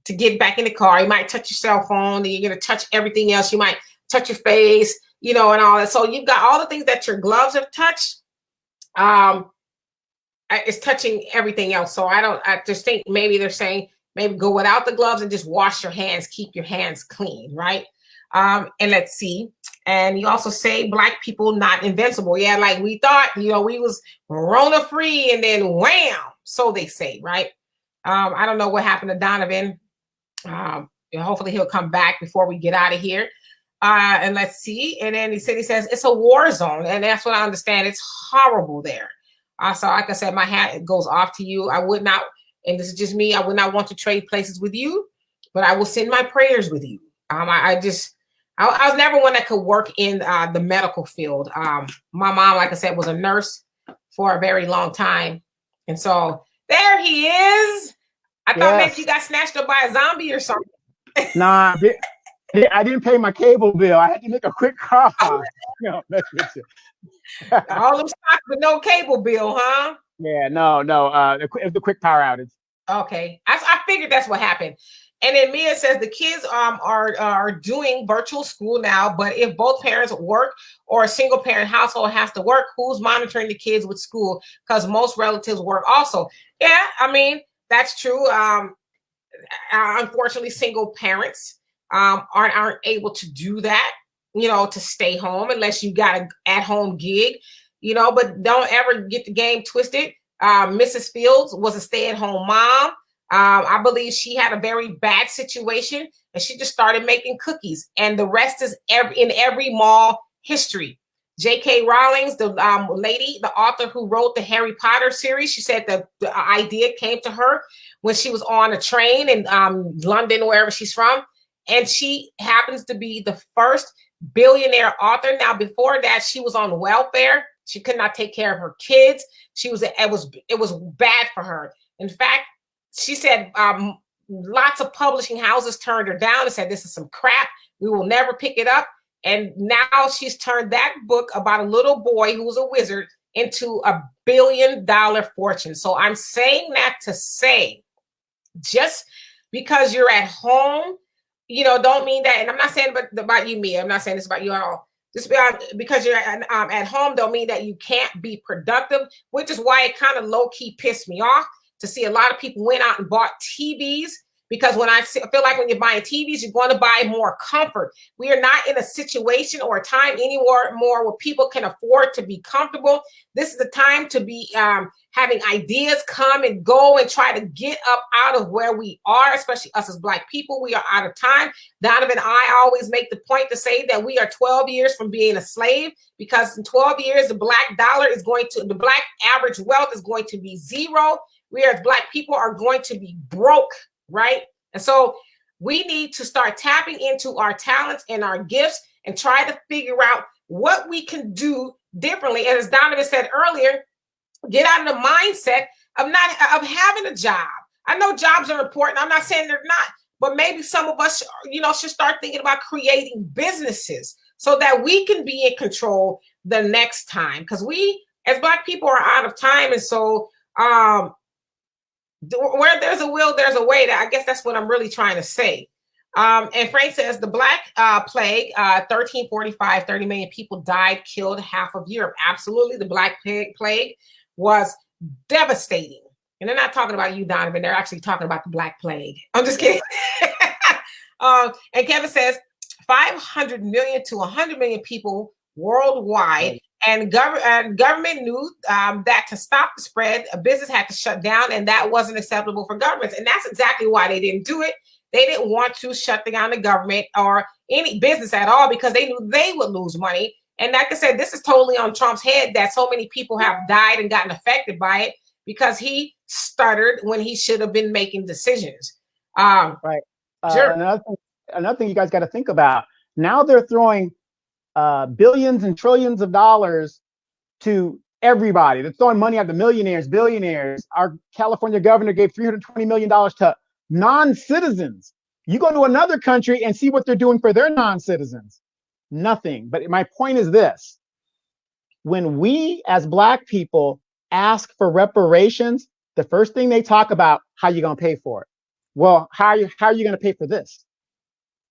[SPEAKER 1] to get back in the car. You might touch your cell phone, then you're going to touch everything else. You might touch your face, and all that. So you've got all the things that your gloves have touched. it's touching everything else. So I just think maybe they're saying maybe go without the gloves and just wash your hands, keep your hands clean, right? And let's see. And you also say Black people not invincible. Yeah, like we thought, we was Corona free, and then wham, so they say, right? I don't know what happened to Donovan. Hopefully he'll come back before we get out of here. And let's see. And then he says it's a war zone, and that's what I understand. It's horrible there. So like I said, my hat goes off to you. I would not, and this is just me, I would not want to trade places with you, but I will send my prayers with you. I was never one that could work in the medical field. My mom, like I said, was a nurse for a very long time. And so there he is. I thought maybe you got snatched up by a zombie or something.
[SPEAKER 2] Nah, I didn't pay my cable bill. I had to make a quick call.
[SPEAKER 1] All them stocks with no cable bill, huh?
[SPEAKER 2] Yeah, no. The quick power outage.
[SPEAKER 1] Okay, I figured that's what happened. And then Mia says the kids are doing virtual school now, but if both parents work or a single parent household has to work, who's monitoring the kids with school? Because most relatives work also. Yeah, I mean, that's true. Unfortunately, single parents aren't able to do that, to stay home unless you got an at-home gig, but don't ever get the game twisted. Mrs. Fields was a stay-at-home mom. I believe she had a very bad situation and she just started making cookies, and the rest is in every mall history. J.K. Rowling, the lady, the author who wrote the Harry Potter series, she said the idea came to her when she was on a train in London, wherever she's from, and she happens to be the first billionaire author. Now, before that, she was on welfare. She could not take care of her kids. It was bad for her. In fact, she said lots of publishing houses turned her down and said, this is some crap. We will never pick it up. And now she's turned that book about a little boy who was a wizard into a $1 billion fortune. So I'm saying that to say, just because you're at home, don't mean that. And I'm not saying about you, Mia. I'm not saying this about you at all. Just because you're at home don't mean that you can't be productive, which is why it kind of low-key pissed me off to see a lot of people went out and bought TVs, because I feel like when you're buying TVs, you're going to buy more comfort. We are not in a situation or a time anymore where people can afford to be comfortable. This is the time to be having ideas come and go and try to get up out of where we are, especially us as Black people. We are out of time. Donovan and I always make the point to say that we are 12 years from being a slave, because in 12 years, the Black average wealth is going to be zero. We as Black people are going to be broke, right? And so we need to start tapping into our talents and our gifts and try to figure out what we can do differently. And as Donovan said earlier, get out of the mindset of having a job. I know jobs are important. I'm not saying they're not, but maybe some of us, should start thinking about creating businesses so that we can be in control the next time. Because we, as Black people, are out of time. And so, where there's a will, there's a way. I guess that's what I'm really trying to say. And Frank says the Black Plague, 1345, 30 million people died, killed half of Europe. Absolutely. The Black Plague was devastating. And they're not talking about you, Donovan. They're actually talking about the Black Plague. I'm just kidding. And Kevin says 500 million to 100 million people worldwide. And government knew that to stop the spread, a business had to shut down, and that wasn't acceptable for governments. And that's exactly why they didn't do it. They didn't want to shut down the government or any business at all, because they knew they would lose money. And like I said, this is totally on Trump's head that so many people have died and gotten affected by it because he stuttered when he should have been making decisions.
[SPEAKER 2] Right. Sure. Another thing you guys got to think about. Now they're throwing billions and trillions of dollars to everybody. They're throwing money at the millionaires, billionaires. Our California governor gave $320 million to non-citizens. You go to another country and see what they're doing for their non-citizens. Nothing. But my point is this. When we as Black people ask for reparations, the first thing they talk about, how you going to pay for it? Well, how are you going to pay for this?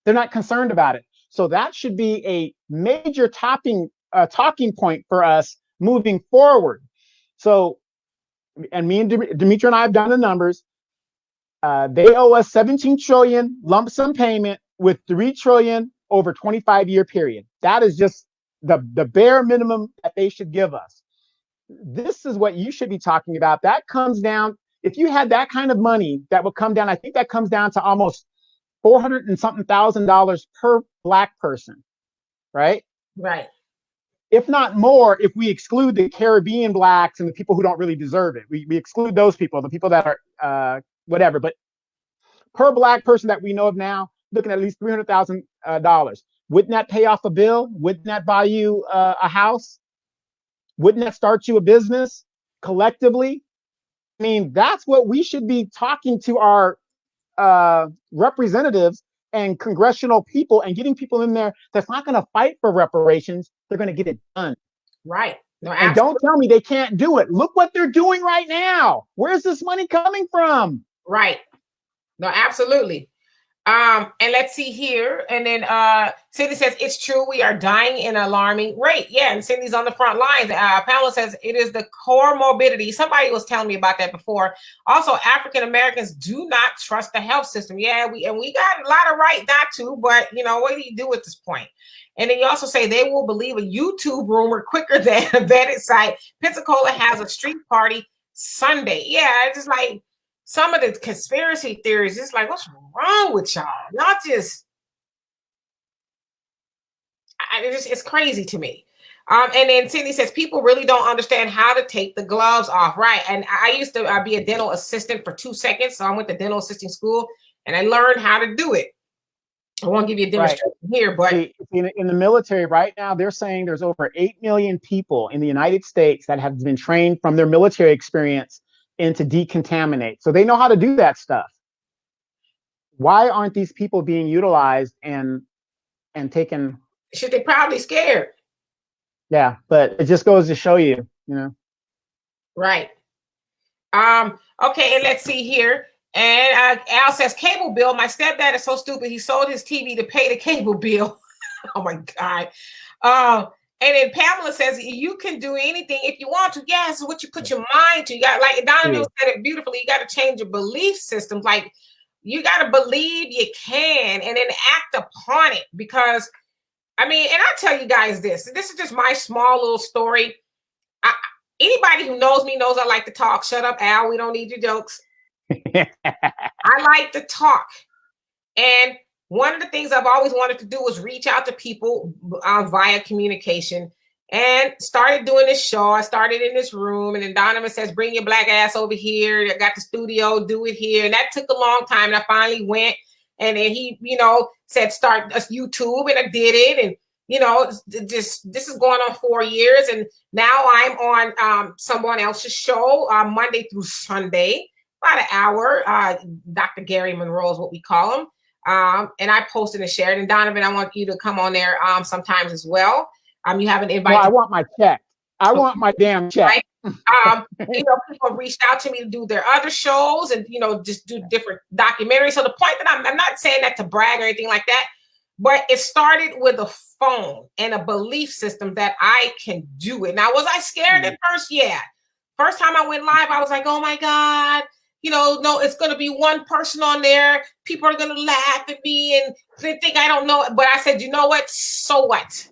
[SPEAKER 2] They're not concerned about it. So that should be a major talking point for us moving forward. So and me and Demetri and I have done the numbers. They owe us 17 trillion lump sum payment with 3 trillion over 25-year period. That is just the bare minimum that they should give us. This is what you should be talking about. That comes down, if you had that kind of money, that would come down, I think that comes down to almost 400 and something $1,000 per Black person, right?
[SPEAKER 1] Right.
[SPEAKER 2] If not more, if we exclude the Caribbean Blacks and the people who don't really deserve it. We exclude those people, the people that are whatever. But per Black person that we know of now, looking at least $300,000. Wouldn't that pay off a bill? Wouldn't that buy you a house? Wouldn't that start you a business collectively? I mean, that's what we should be talking to our representatives and congressional people and getting people in there that's not going to fight for reparations. They're going to get it done.
[SPEAKER 1] Right. No,
[SPEAKER 2] and don't tell me they can't do it. Look what they're doing right now. Where's this money coming from?
[SPEAKER 1] Right. No, absolutely. And let's see here. And then Cindy says, it's true, we are dying in an alarming rate. Yeah, and Cindy's on the front lines. Pamela says, it is the core morbidity. Somebody was telling me about that before. Also, African Americans do not trust the health system. Yeah, we got a lot of right not to, but what do you do at this point? And then you also say they will believe a YouTube rumor quicker than a vetted site. Pensacola has a street party Sunday. Yeah, it's just like some of the conspiracy theories, it's like, what's wrong with y'all? Y'all just, it's crazy to me. And then Cindy says, people really don't understand how to take the gloves off. Right. And I used to be a dental assistant for 2 seconds. So I went to dental assisting school and I learned how to do it. I won't give you a demonstration here, but
[SPEAKER 2] in the military right now, they're saying there's over 8 million people in the United States that have been trained from their military experience into decontaminate. So they know how to do that stuff. Why aren't these people being utilized and taken?
[SPEAKER 1] Should they probably scared?
[SPEAKER 2] Yeah, but it just goes to show you,
[SPEAKER 1] Right. Okay, and let's see here. And Al says, cable bill. My stepdad is so stupid. He sold his TV to pay the cable bill. Oh my God. And then Pamela says, you can do anything if you want to. Yes, what you put your mind to. You got, like Donovan said it beautifully, you got to change your belief systems. Like, you got to believe you can and then act upon it. Because, and I tell you guys this is just my small little story. Anybody who knows me knows I like to talk. Shut up, Al. We don't need your jokes. I like to talk. And one of the things I've always wanted to do was reach out to people via communication, and started doing this show. I started in this room, and then Donovan says, bring your Black ass over here. I got the studio, do it here. And that took a long time. And I finally went, and then he, said, start a YouTube, and I did it. And, this is going on 4 years. And now I'm on someone else's show Monday through Sunday, about an hour. Dr. Gary Monroe is what we call him. And I posted and shared. And Donovan, I want you to come on there sometimes as well. You have an invite.
[SPEAKER 2] Well, I want my check. I want my damn check.
[SPEAKER 1] Right? People have reached out to me to do their other shows and, just do different documentaries. So the point that I'm not saying that to brag or anything like that, but it started with a phone and a belief system that I can do it. Now, was I scared at first? Yeah. First time I went live, I was like, oh my God. No, it's going to be one person on there. People are going to laugh at me and they think I don't know it. But I said, you know what? So what?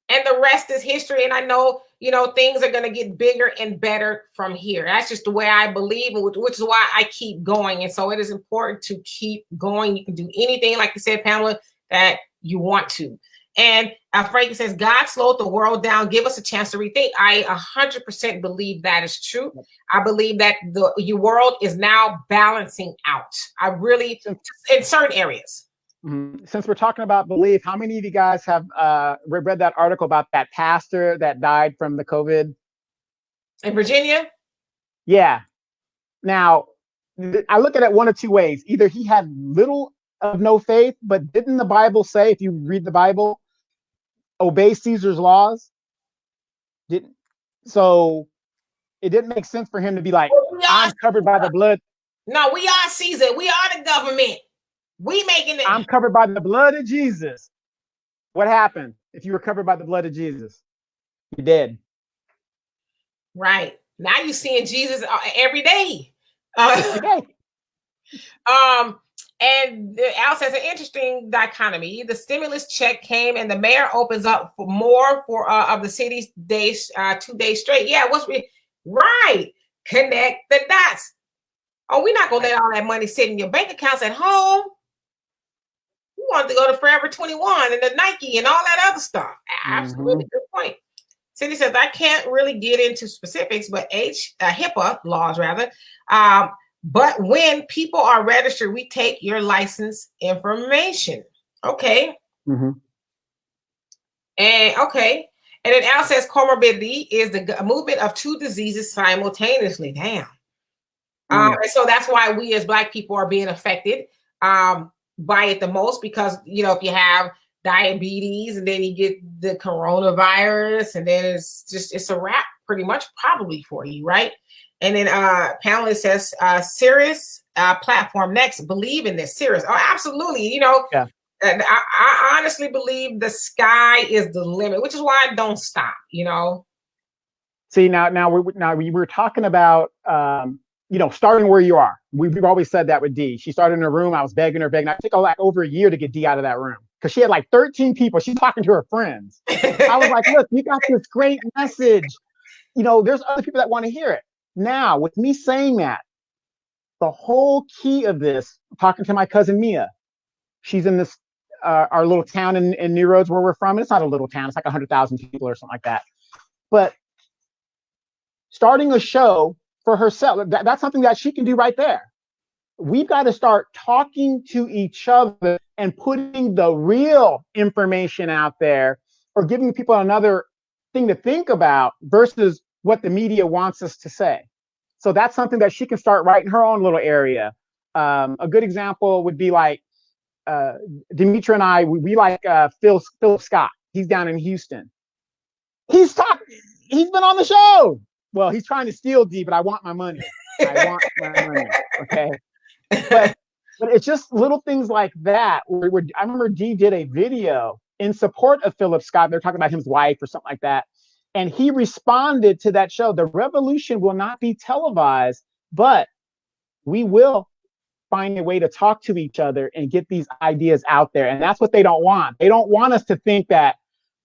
[SPEAKER 1] And the rest is history. And I know, things are going to get bigger and better from here. That's just the way I believe, which is why I keep going. And so it is important to keep going. You can do anything, like you said, Pamela, that you want to. And Frank says, God slowed the world down. Give us a chance to rethink. I 100% believe that is true. I believe that your world is now balancing out. I really, in certain areas.
[SPEAKER 2] Since we're talking about belief, how many of you guys have read that article about that pastor that died from the COVID?
[SPEAKER 1] In Virginia?
[SPEAKER 2] Yeah. Now, I look at it one of two ways. Either he had little of no faith, but didn't the Bible say, if you read the Bible, obey Caesar's laws? So it didn't make sense for him to be like, I'm covered by the blood.
[SPEAKER 1] No, we are Caesar. We are the government. We making it.
[SPEAKER 2] I'm covered by the blood of Jesus. What happened if you were covered by the blood of Jesus? You're dead.
[SPEAKER 1] Right. Now you're seeing Jesus every day.
[SPEAKER 2] Every day.
[SPEAKER 1] And Al says an interesting dichotomy. The stimulus check came, and the mayor opens up for more for of the city's days, 2 days straight. Yeah, right? Connect the dots. Oh, we're not gonna let all that money sit in your bank accounts at home. We want to go to Forever 21 and the Nike and all that other stuff. Absolutely, good point. Cindy says I can't really get into specifics, but HIPAA laws rather. But when people are registered, we take your license information. Okay.
[SPEAKER 2] Mm-hmm.
[SPEAKER 1] And then Al says comorbidity is the movement of two diseases simultaneously. Damn. And so that's why we as Black people are being affected by it the most, because, you know, if you have diabetes and then you get the coronavirus, and then it's a wrap pretty much probably for you, right? And then Pamela says, Sirius platform next. Believe in this, Sirius. Oh, absolutely. You know,
[SPEAKER 2] yeah.
[SPEAKER 1] And I honestly believe the sky is the limit, which is why I don't stop. You know.
[SPEAKER 2] See, now we were talking about you know, starting where you are. We've always said that with Dee. She started in a room. I was begging her. It took like over a year to get Dee out of that room because she had like 13 people. She's talking to her friends. I was like, look, you got this great message. You know, there's other people that want to hear it. Now, with me saying that, the whole key of this, talking to my cousin Mia, she's in this our little town in New Roads where we're from. And it's not a little town. It's like 100,000 people or something like that. But starting a show for herself, that's something that she can do right there. We've got to start talking to each other and putting the real information out there, or giving people another thing to think about versus what the media wants us to say. So that's something that she can start right in her own little area. A good example would be like Demetra and I, we like Philip Scott. He's down in Houston. He's been on the show. Well, he's trying to steal Dee, but I want my money. I want my money. Okay. But it's just little things like that. I remember Dee did a video in support of Philip Scott. They're talking about his wife or something like that. And he responded to that show. The revolution will not be televised, but we will find a way to talk to each other and get these ideas out there. And that's what they don't want. They don't want us to think that,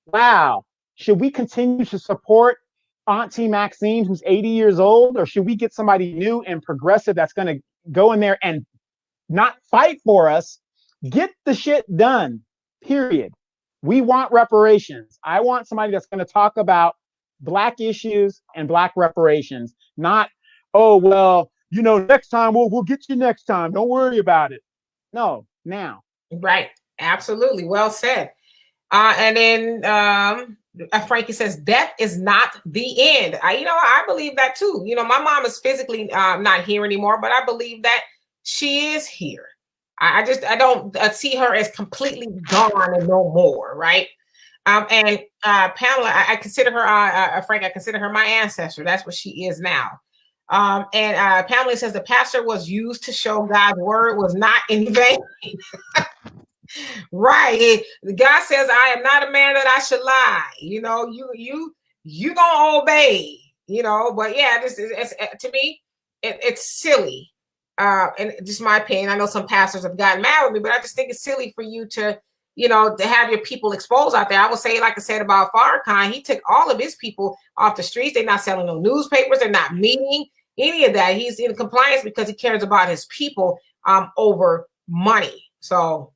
[SPEAKER 2] wow, should we continue to support Auntie Maxine, who's 80 years old, or should we get somebody new and progressive that's going to go in there and not fight for us? Get the shit done, period. We want reparations. I want somebody that's going to talk about Black issues and Black reparations, not, oh, well, you know, next time we'll get you next time. Don't worry about it. No, now.
[SPEAKER 1] Right. Absolutely. Well said. And then Frankie says, death is not the end. I believe that too. You know, my mom is physically not here anymore, but I believe that she is here. I don't see her as completely gone and no more. Right. And Pamela, I consider her, Frank, I consider her my ancestor. That's what she is now. And Pamela says the pastor was used to show God's word was not in vain. Right. God says, I am not a man that I should lie. You know, you gonna obey, you know, but yeah, to me, it's silly. And just my opinion. I know some pastors have gotten mad with me, but I just think it's silly for you to, you know, to have your people exposed out there. I would say, like I said about Farrakhan, he took all of his people off the streets. They're not selling no newspapers. They're not meeting any of that. He's in compliance because he cares about his people over money. So,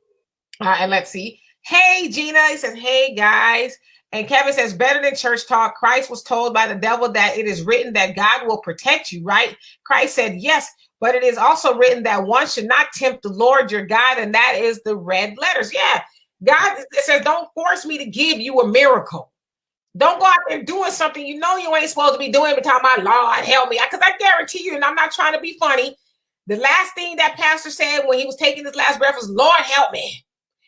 [SPEAKER 1] and let's see. Hey, Gina, he says, hey, guys. And Kevin says, better than church talk. Christ was told by the devil that it is written that God will protect you, right? Christ said, yes, but it is also written that one should not tempt the Lord your God, and that is the red letters. Yeah, God says, don't force me to give you a miracle. Don't go out there doing something you know you ain't supposed to be doing, but talking about, Lord, help me. Because I guarantee you, and I'm not trying to be funny, the last thing that pastor said when he was taking his last breath was, Lord, help me.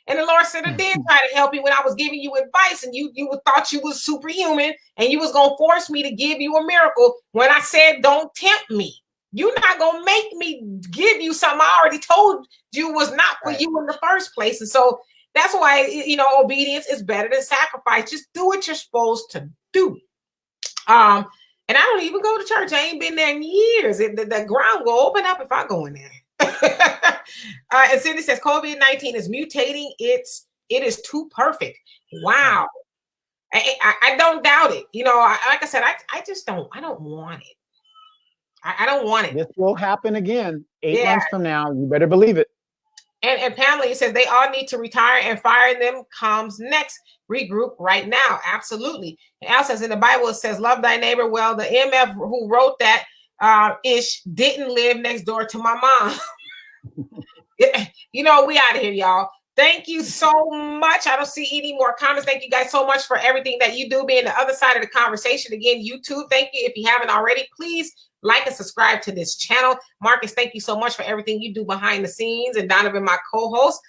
[SPEAKER 1] And the Lord said, I did try to help you when I was giving you advice, and you thought you was superhuman, and you was going to force me to give you a miracle when I said, don't tempt me. You're not going to make me give you something I already told you was not for you in the first place. And so that's why, you know, obedience is better than sacrifice. Just do what you're supposed to do. And And I don't even go to church. I ain't been there in years. The ground will open up if I go in there. And Cindy says COVID-19 is mutating. It is too perfect. Wow. I don't doubt it. You know, like I said, I just don't. I don't want it. I don't want it.
[SPEAKER 2] This will happen again 8 months from now. You better believe it.
[SPEAKER 1] And Pamela says they all need to retire and fire them comes next. Regroup right now. Absolutely. And Al says in the Bible, it says, love thy neighbor. Well, the MF who wrote that ish didn't live next door to my mom. You know, we out of here, y'all. Thank you so much. I don't see any more comments. Thank you guys so much for everything that you do, being the other side of the conversation. Again, YouTube, thank you. If you haven't already, please like and subscribe to this channel. Marcus, thank you so much for everything you do behind the scenes. And Donovan, my co-host.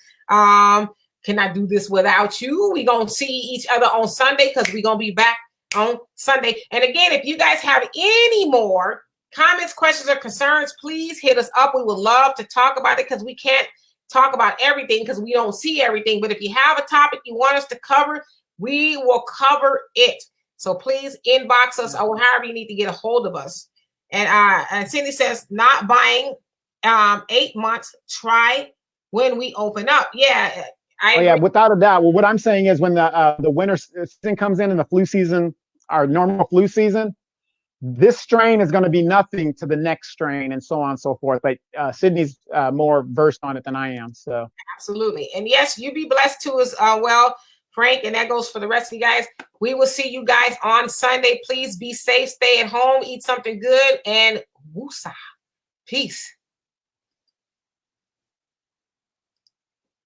[SPEAKER 1] Can I do this without you? We're going to see each other on Sunday because we're going to be back on Sunday. And again, if you guys have any more comments, questions, or concerns, please hit us up. We would love to talk about it because we can't talk about everything because we don't see everything. But if you have a topic you want us to cover, we will cover it. So please inbox us or however you need to get a hold of us. And Cindy says, not buying 8 months, try when we open up. Yeah.
[SPEAKER 2] Without a doubt. Well, what I'm saying is when the winter season comes in and the flu season, our normal flu season, this strain is going to be nothing to the next strain and so on and so forth. But Sydney's more versed on it than I am. So
[SPEAKER 1] absolutely. And yes, you be blessed too as well, Frank. And that goes for the rest of you guys. We will see you guys on Sunday. Please be safe, stay at home, eat something good, and woosah. Peace.